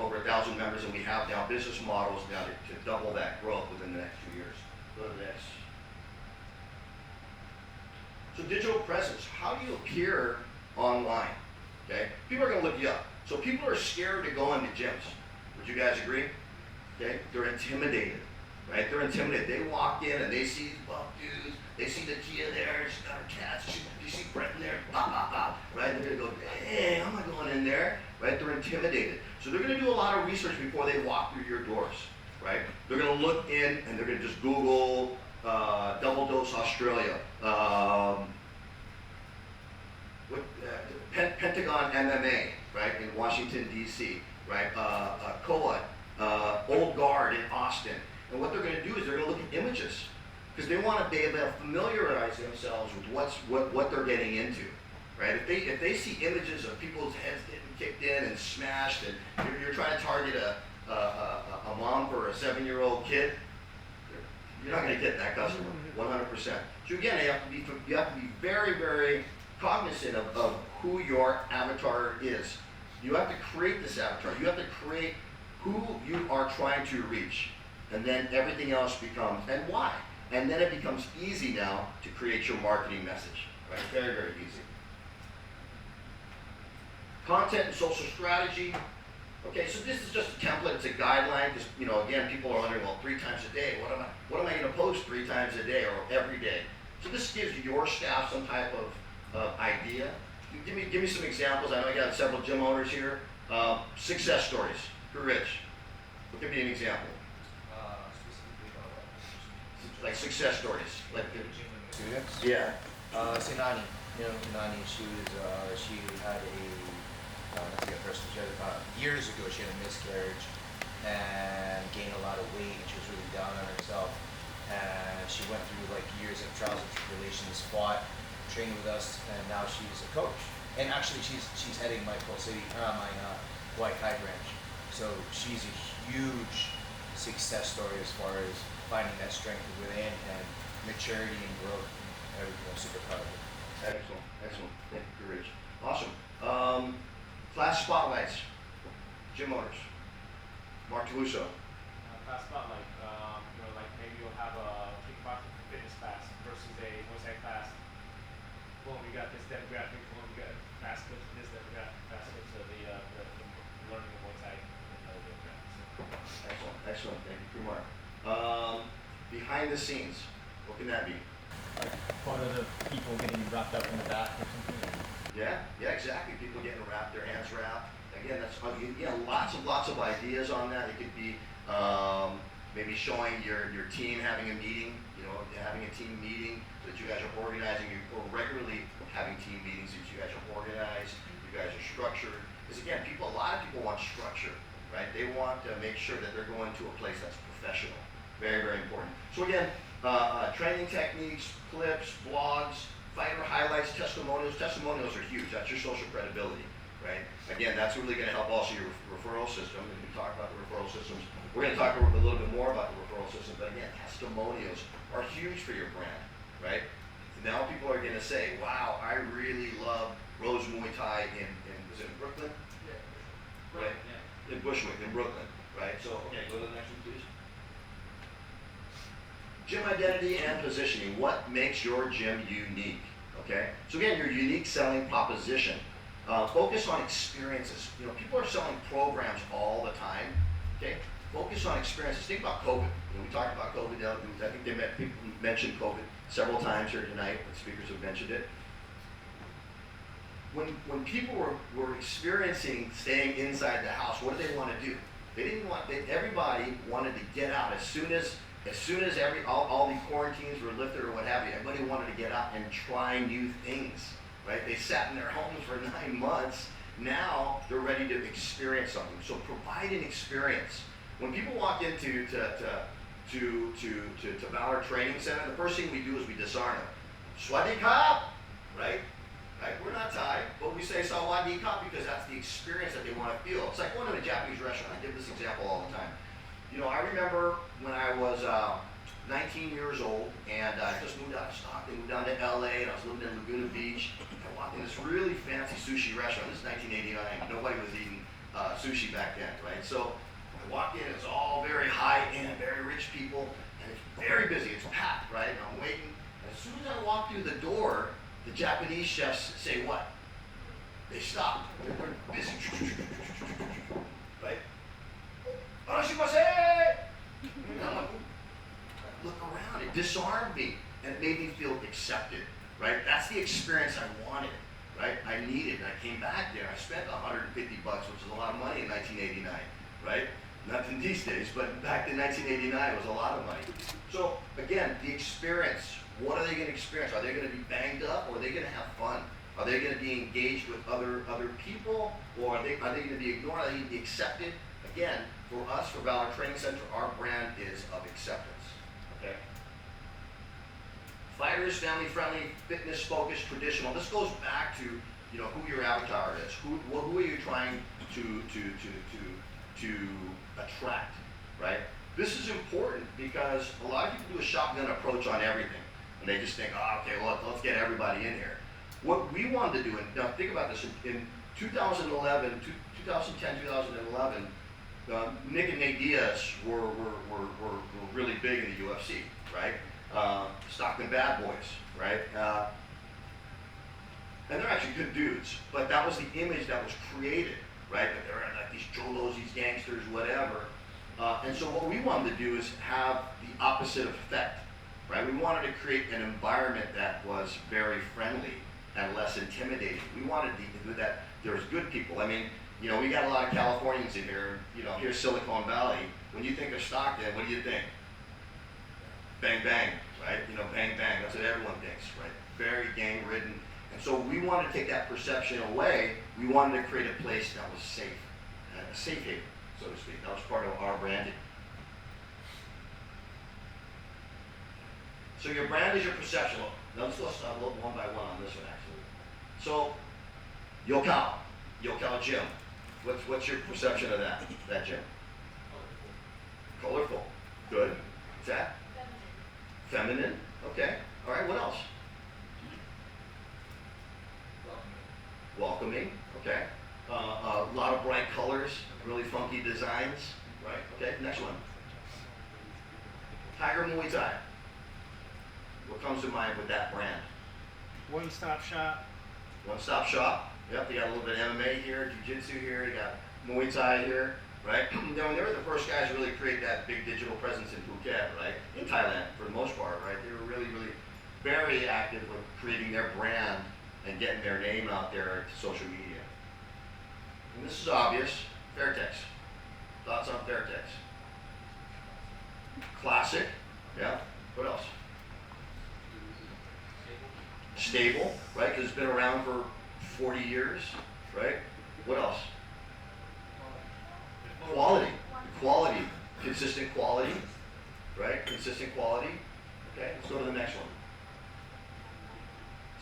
over 1,000 members, and we have now business models now to double that growth within the next 2 years. Go to this. So digital presence, how do you appear online? Okay, people are going to look you up. So people are scared to go into gyms. Would you guys agree? Okay, they're intimidated, right? They're intimidated. They walk in and they see these buff dudes. They see Nakia there. She's got her cats. You see Brett in there. Pop, pop, pop. Right? They're going to go, hey, I'm not going in there. Right? They're intimidated. So they're going to do a lot of research before they walk through your doors. Right? They're going to look in and they're going to just Google Double Dose Australia. Pentagon MMA, right, in Washington, D.C., right, COA, Old Guard in Austin. And what they're going to do is they're going to look at images because they want to be able to familiarize themselves with what they're getting into, right? If they see images of people's heads getting kicked in and smashed, and you're trying to target a mom for a 7-year-old kid, you're not going to get that customer, 100%. So again, you have to be very, very cognizant of who your avatar is. You have to create this avatar. You have to create who you are trying to reach. And then everything else becomes, and why. And then it becomes easy now to create your marketing message. Right? Very, very easy. Content and social strategy. Okay, so this is just a template, it's a guideline, because again, people are wondering, well, 3 times a day, what am I going to post 3 times a day or every day? So this gives your staff some type of idea. Give me some examples. I know I got several gym owners here. Success stories. Who Rich? What could be an example? Like success stories. Like students? yeah. So Nani, Nani, she had years ago she had a miscarriage and gained a lot of weight, and she was really down on herself. And she went through like years of trials and tribulations, fought, trained with us, and now she's a coach. And actually she's heading my Muay Thai branch. So she's a huge success story as far as finding that strength within and maturity and growth and everything. I'm super proud of it. Excellent, excellent. Thank you, Rich. Awesome. Class spotlights. Gym owners. Mark Toulouseau. Class spotlight. Like maybe you'll have a kickboxing fitness class versus a Muay Thai class. Well, we got this demographic. Well, we got fast clips. This demographic, fast clips of the learning of Muay Thai. Excellent, excellent. Thank you, Kumar. Behind the scenes. What can that be? Part of the people getting wrapped up in the back or something. Yeah, exactly. People getting wrapped, their hands wrapped. Again, that's lots of ideas on that. It could be maybe showing your team having a meeting. Having a team meeting that you guys are organizing, or regularly having team meetings that you guys are organized. You guys are structured. Because again, a lot of people want structure, right? They want to make sure that they're going to a place that's professional. Very, very important. So again, training techniques, clips, blogs, fighter highlights, testimonials. Testimonials are huge. That's your social credibility, right? Again, that's really going to help also your referral system. And we talk about the referral systems. We're going to talk a little bit more about the referral system. But again, testimonials are huge for your brand, right? Now people are going to say, wow, I really love Rose Muay Thai was it in Brooklyn? Yeah. Right? Yeah. In Bushwick, in Brooklyn, right? So, okay, go to the next one, please. Gym identity and positioning. What makes your gym unique? Okay. So again, your unique selling proposition. Focus on experiences. People are selling programs all the time. Okay. Focus on experiences. Think about COVID. We talked about COVID. I think people mentioned COVID several times here tonight. The speakers have mentioned it. When people were experiencing staying inside the house, what did they want to do? They didn't want. Everybody wanted to get out as soon as as soon as all the quarantines were lifted or what have you, everybody wanted to get out and try new things, right? They sat in their homes for 9 months. Now they're ready to experience something. So provide an experience. When people walk into Valor Training Center, the first thing we do is we disarm them. Swadee Kap, right? Right? We're not Thai, but we say Sawadee Kap because that's the experience that they want to feel. It's like going to a Japanese restaurant. I give this example all the time. You know, I remember when I was 19 years old and I just moved out of Stockton, moved down to LA, and I was living in Laguna Beach. I walked in this really fancy sushi restaurant. This is 1989. Nobody was eating sushi back then, right? So I walked in, it's all very high-end, very rich people, and it's very busy. It's packed, right? And I'm waiting. And as soon as I walk through the door, the Japanese chefs say what? They stop. They're busy. Right? Arashimase! Look around. It disarmed me and it made me feel accepted. Right? That's the experience I wanted. Right? I needed. And I came back there. I spent $150, which is a lot of money in 1989. Right? Nothing these days, but back in 1989 it was a lot of money. So again, the experience. What are they going to experience? Are they going to be banged up, or are they going to have fun? Are they going to be engaged with other people, or are they going to be ignored? Are they going to be accepted? Again, for us, for Valor Training Center, our brand is of acceptance. Okay. Fighters, family friendly, fitness focused, traditional. This goes back to who your avatar is. Who are you trying to attract? Right. This is important because a lot of people do a shotgun approach on everything. And they just think, oh, okay, well, let's get everybody in here. What we wanted to do, and now think about this, in 2010, 2011, Nick and Nate Diaz were really big in the UFC, right? Stockton Bad Boys, right? And they're actually good dudes, but that was the image that was created, right? That they're like these cholos, these gangsters, whatever. And so what we wanted to do is have the opposite effect. Right? We wanted to create an environment that was very friendly and less intimidating. We wanted to do that. There's good people. I mean, we got a lot of Californians in here. Here's Silicon Valley. When you think of Stockton, what do you think? Bang, bang, right? Bang, bang. That's what everyone thinks, right? Very gang-ridden. And so we wanted to take that perception away. We wanted to create a place that was safe, a safe haven, so to speak. That was part of our branding. So your brand is your perception. Now let's go one by one on this one, actually. So, Yokkao gym. What's your perception of that gym? Colorful. Good. What's that? Feminine. Okay. All right. What else? Welcoming. Okay. A lot of bright colors, really funky designs. Right. Okay. Next one. Tiger Muay Thai. What comes to mind with that brand? One-stop shop. One-stop shop. Yep, you got a little bit of MMA here, jiu-jitsu here, you got Muay Thai here, right? They were the first guys to really create that big digital presence in Phuket, right? In Thailand, for the most part, right? They were really, really very active with creating their brand and getting their name out there to social media. And this is obvious. Fairtex. Thoughts on Fairtex? Classic. Yeah. What else? Stable, right? Because it's been around for 40 years, right? What else? Quality. Consistent quality, right? Consistent quality. Okay, let's go to the next one.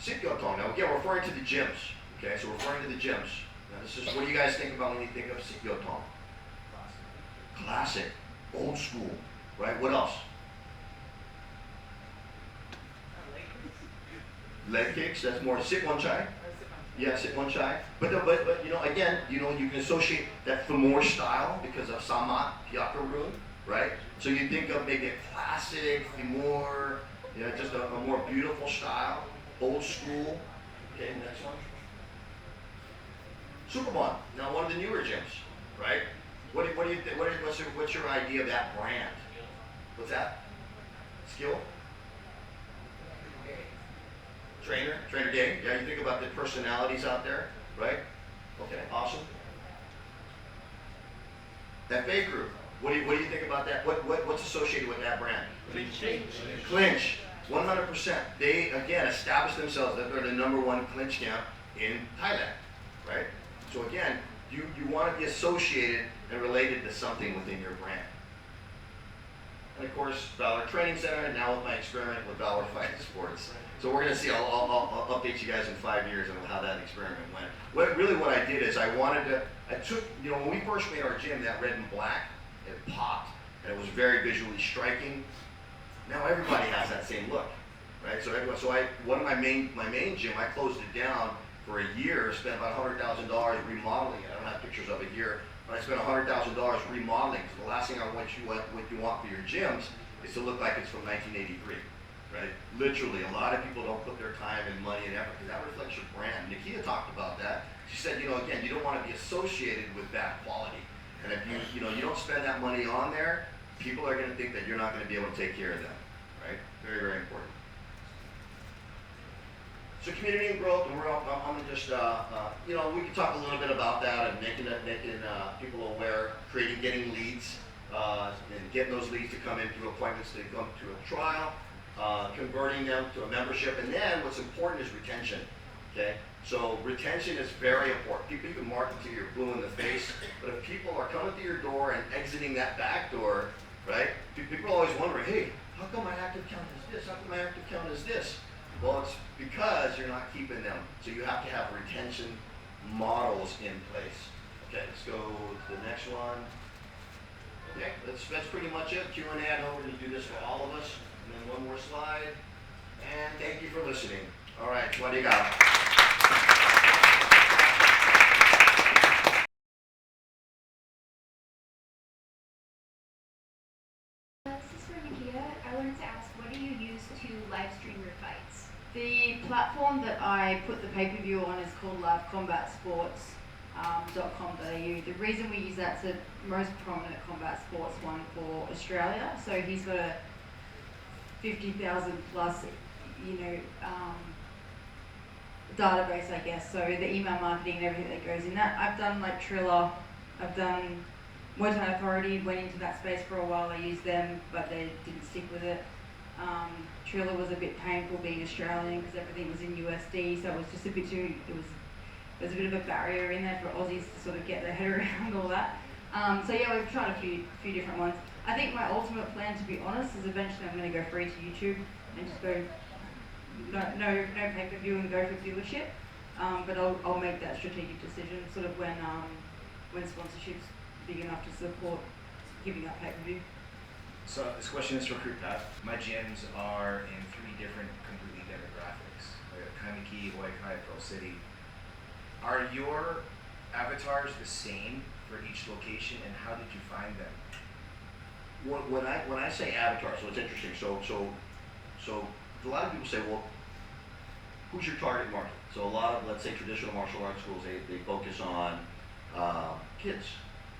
Sitgyotong. Now again, we're referring to the gyms. Okay, so we're referring to the gyms. Now this is, what do you guys think about when you think of Sitgyotong? Classic. Old school, right? What else? Leg kicks, that's more sit one chai. Yeah, sit one chai. But again, you can associate that Fimur style because of Samat Pyakarun, right? So you think of maybe a classic Fimur, just a more beautiful style, old school. Okay, next one. Superbond. Now one of the newer gyms, right? What do you think? What's your idea of that brand? What's that? Skill? Trainer Day. Yeah, you think about the personalities out there, right? Okay, awesome. FA group. What do you think about that? What's associated with that brand? Clinch. 100%. They, again, established themselves that they're the #1 clinch camp in Thailand, right? So again, you want to be associated and related to something within your brand. And of course, Valor Training Center, and now with my experiment with Valor Fighting Sports. So we're going to see, I'll update you guys in 5 years on how that experiment went. What I did is I took, when we first made our gym, that red and black, it popped, and it was very visually striking. Now everybody has that same look, right? So my main gym, I closed it down for a year, spent about $100,000 remodeling it. I don't have pictures of it here, but I spent $100,000 remodeling, because the last thing what you want for your gyms is to look like it's from 1983, right? Literally, a lot of people don't put their time and money and effort, because that reflects your brand. Nakia talked about that. She said, again, you don't want to be associated with bad quality. And if you don't spend that money on there, people are going to think that you're not going to be able to take care of them, right? Very, very important. So community and growth, and I'm going to just, we can talk a little bit about that and making people aware, getting leads, and getting those leads to come in through appointments, to come to a trial, converting them to a membership, and then what's important is retention, okay? So retention is very important. People, you can market till you're blue in the face, but if people are coming through your door and exiting that back door, right? People are always wondering, hey, how come my active count is this? How come my active count is this? Well, it's because you're not keeping them. So you have to have retention models in place. Okay, let's go to the next one. Okay, that's pretty much it. Q&A, I know we're going to do this for all of us. And then one more slide. And thank you for listening. All right, what do you got? This is for Nakia. I wanted to ask, what do you use to live stream your fights? The platform that I put the pay-per-view on is called livecombatsports.com.au. The reason we use that's the most prominent combat sports one for Australia. So he's got a 50,000 plus, database, I guess. So the email marketing and everything that goes in that. I've done like Triller. I've done Muay Thai Authority. Went into that space for a while. I used them, but they didn't stick with it. Triller was a bit painful being Australian because everything was in USD, so it was just a bit too, there's a bit of a barrier in there for Aussies to sort of get their head around all that. So yeah, we've tried a few different ones. I think my ultimate plan, to be honest, is eventually I'm going to go free to YouTube and just go, no pay-per-view and go for viewership. But I'll make that strategic decision sort of when sponsorship's big enough to support giving up pay-per-view. So this question is for Crew Pat. My gyms are in 3 different completely demographics. Kamiki, Waikiki, Pearl City. Are your avatars the same for each location, and how did you find them? When I say avatar, so it's interesting. So a lot of people say, well, who's your target market? So a lot of, let's say, traditional martial arts schools, they focus on kids,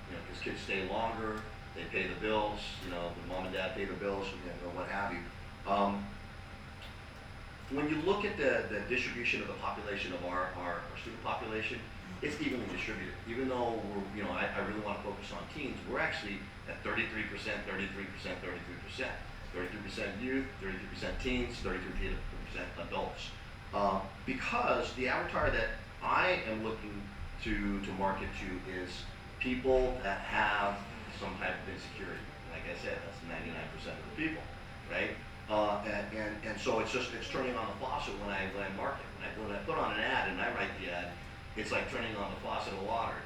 because kids stay longer. They pay the bills, the mom and dad pay the bills, what have you. When you look at the distribution of the population of our student population, it's evenly distributed. Even though I really want to focus on teens, we're actually at 33%, 33%, 33%. 33% youth, 33% teens, 33% adults. Because the avatar that I am looking to market to is people that have some type of insecurity. Like I said, that's 99% of the people, right? And so it's turning on the faucet when I market. When I put on an ad and I write the ad, it's like turning on the faucet of water.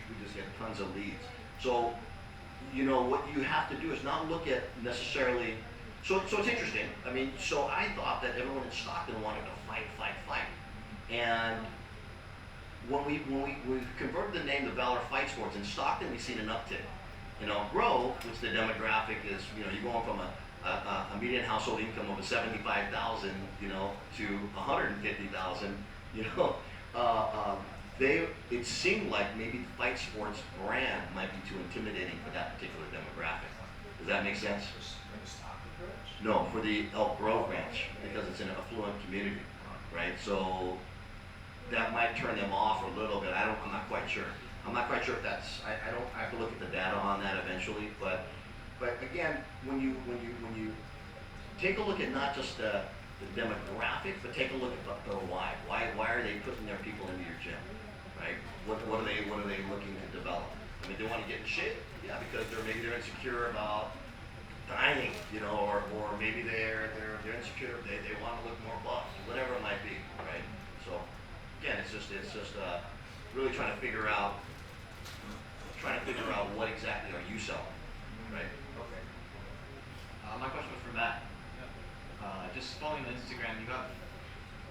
We just get tons of leads. So, what you have to do is not look at necessarily. So it's interesting. So I thought that everyone in Stockton wanted to fight. And when we converted the name to Valor Fight Sports in Stockton, we've seen an uptick. Grove, which the demographic is, you're going from a median household income of 75,000, to 150,000, it seemed like maybe the Fight Sports brand might be too intimidating for that particular demographic. Does that make sense? No, for the Elk Grove branch, because it's an affluent community, right? So that might turn them off a little bit. I'm not quite sure. I'm not quite sure if that's, I have to look at the data. data on that eventually, but again, when you take a look at not just the demographic, but take a look at the why. Why are they putting their people into your gym, right? What are they looking to develop? I mean, they want to get in shape, yeah, because maybe they're insecure about dying, you know, or maybe they're insecure. They want to look more buff, whatever it might be, right? So again, it's just really trying to figure out what exactly are you selling, right? Okay. My question was for Matt. Just following on Instagram, you got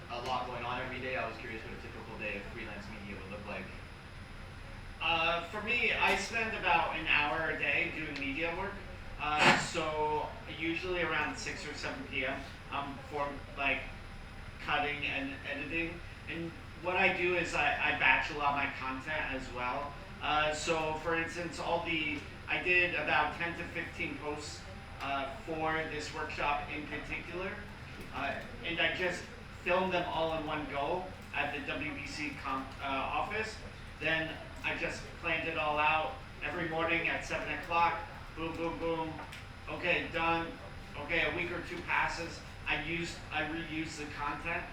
a lot going on every day. I was curious what a typical day of freelance media would look like. For me, I spend about an hour a day doing media work. So usually around 6 or 7 p.m. For like cutting and editing. And what I do is I batch a lot of my content as well. So for instance, I did about 10 to 15 posts for this workshop in particular. And I just filmed them all in one go at the WBC office. Then I just planned it all out every morning at 7 o'clock. Boom, boom, boom. Okay, done. Okay, a week or two passes. I reuse the content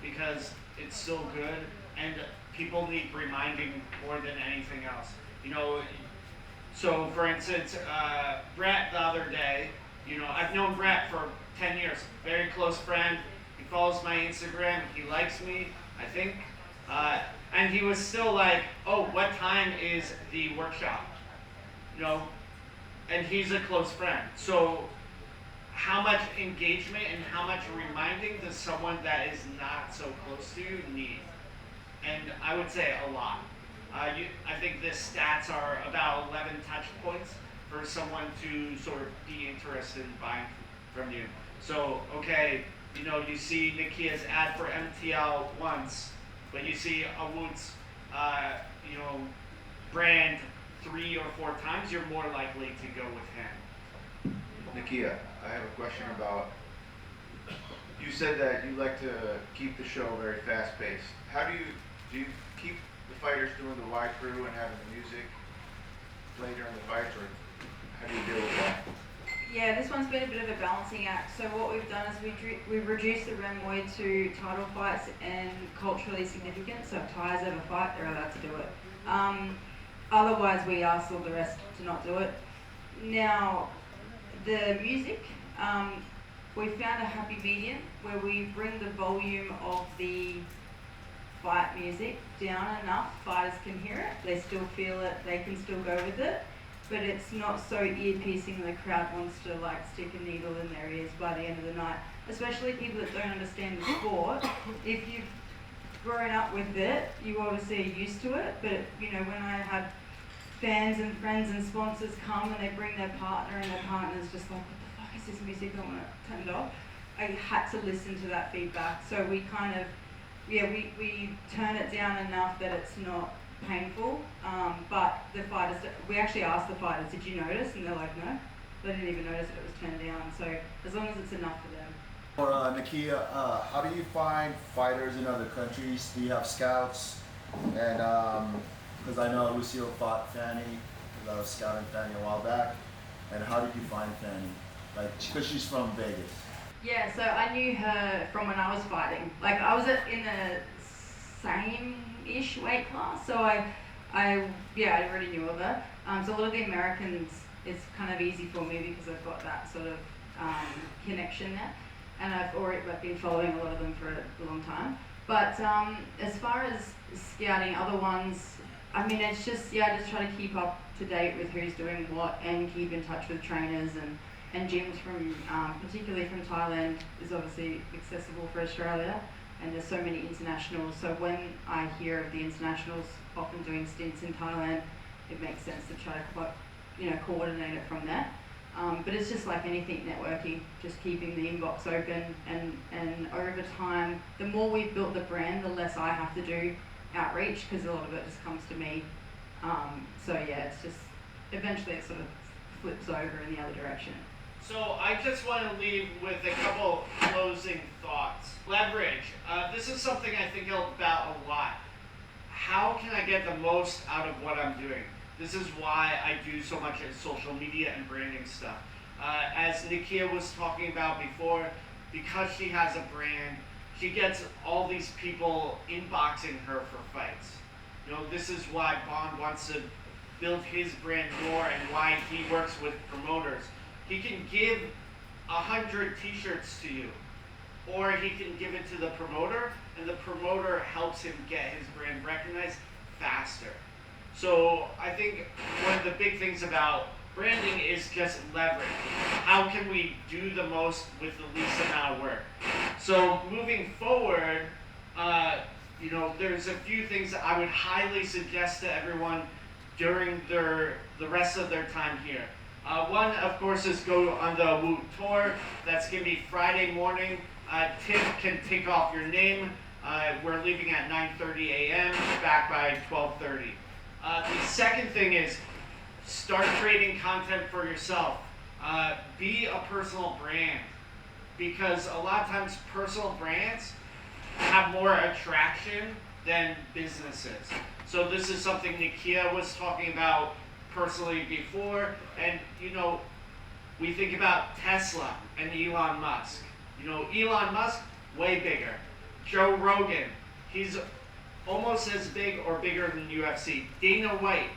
because it's so good, and people need reminding more than anything else. You know, so for instance, Brett the other day, you know, I've known Brett for 10 years, very close friend. He follows my Instagram, he likes me, I think. And he was still like, oh, what time is the workshop? You know, and he's a close friend. So how much engagement and how much reminding does someone that is not so close to you need? And I would say a lot. I think the stats are about 11 touch points for someone to sort of be interested in buying from you. So, okay, you know, you see Nakia's ad for MTL once, but you see Arwut's, you know, brand 3 or 4 times, you're more likely to go with him. Nakia, I have a question about, you said that you like to keep the show very fast-paced. How do you keep the fighters doing the Y crew and having the music play during the fights, or how do you deal with that? Yeah, this one's been a bit of a balancing act. So what we've done is we've reduced the Muay to title fights and culturally significant. So if Thais ever fight, they're allowed to do it. Otherwise, we ask all the rest to not do it. Now, the music, we found a happy medium where we bring the volume of the fight music down enough, fighters can hear it, they still feel it, they can still go with it, but it's not so ear-piercing the crowd wants to like stick a needle in their ears by the end of the night, especially people that don't understand the sport. If you've grown up with it, you obviously are used to it, but you know, when I have fans and friends and sponsors come and they bring their partner and their partner's just like, what the fuck is this music, I want to turn it off. I had to listen to that feedback, so we kind of, yeah, we turn it down enough that it's not painful, but the fighters, we actually asked the fighters, did you notice? And they're like, no, they didn't even notice that it was turned down, so as long as it's enough for them. For Nakia, how do you find fighters in other countries? Do you have scouts? And because I know Lucio fought Fanny, because I was scouting Fanny a while back. And how did you find Fanny? Like, because she's from Vegas. Yeah, so I knew her from when I was fighting. Like, I was in the same-ish weight class, so I already knew of her. So a lot of the Americans, it's kind of easy for me because I've got that sort of connection there. And I've already been following a lot of them for a long time. But as far as scouting other ones, I mean, it's just, yeah, I just try to keep up to date with who's doing what and keep in touch with trainers and gyms from, particularly from Thailand is obviously accessible for Australia, and there's so many internationals. So when I hear of the internationals often doing stints in Thailand, it makes sense to try to, coordinate it from there. But it's just like anything, networking, just keeping the inbox open, and over time, the more we've built the brand, the less I have to do outreach, because a lot of it just comes to me. So yeah, it's just, eventually it sort of flips over in the other direction. So I just want to leave with a couple closing thoughts. Leverage. This is something I think about a lot. How can I get the most out of what I'm doing? This is why I do so much in social media and branding stuff. As Nakia was talking about before, because she has a brand, she gets all these people inboxing her for fights. You know, this is why Bond wants to build his brand more and why he works with promoters. He can give 100 t-shirts to you, or he can give it to the promoter, and the promoter helps him get his brand recognized faster. So I think one of the big things about branding is just leverage. How can we do the most with the least amount of work? So moving forward, you know, there's a few things that I would highly suggest to everyone during the rest of their time here. One, of course, is go on the Arwut tour. That's going to be Friday morning. Tim can take off your name. We're leaving at 9:30 a.m., back by 12:30. The second thing is start creating content for yourself. Be a personal brand, because a lot of times personal brands have more attraction than businesses. So this is something Nakia was talking about personally before, and you know, we think about Tesla and Elon Musk. You know, Elon Musk, way bigger. Joe Rogan, he's almost as big or bigger than UFC. Dana White,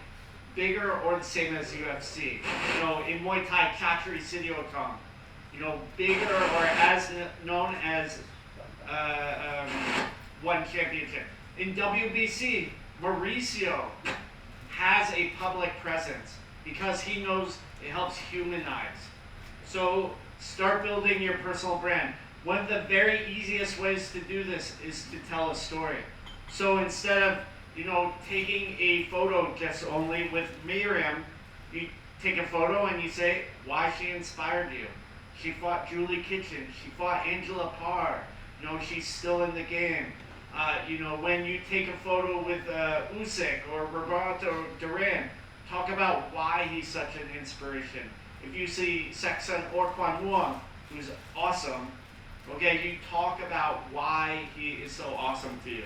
bigger or the same as UFC. You know, in Muay Thai, Chatri Sidiotong, you know, bigger or as known as one championship. In WBC, Mauricio has a public presence because he knows it helps humanize. So start building your personal brand. One of the very easiest ways to do this is to tell a story. So instead of, you know, taking a photo just only with Miriam, you take a photo and you say why she inspired you. She fought Julie Kitchen. She fought Angela Parr. You know, she's still in the game. You know, when you take a photo with Usyk or Roberto Duran, talk about why he's such an inspiration. If you see Seksan Orkwan, who's awesome, okay, you talk about why he is so awesome to you.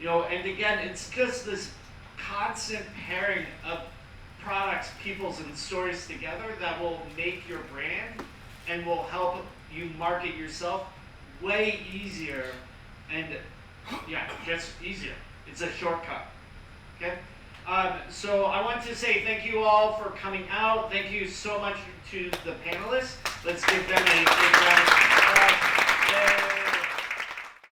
You know, and again, it's just this constant pairing of products, peoples, and stories together that will make your brand and will help you market yourself way easier and, yeah, just easier. It's a shortcut, okay? So I want to say thank you all for coming out. Thank you so much to the panelists. Let's give them a big round of applause.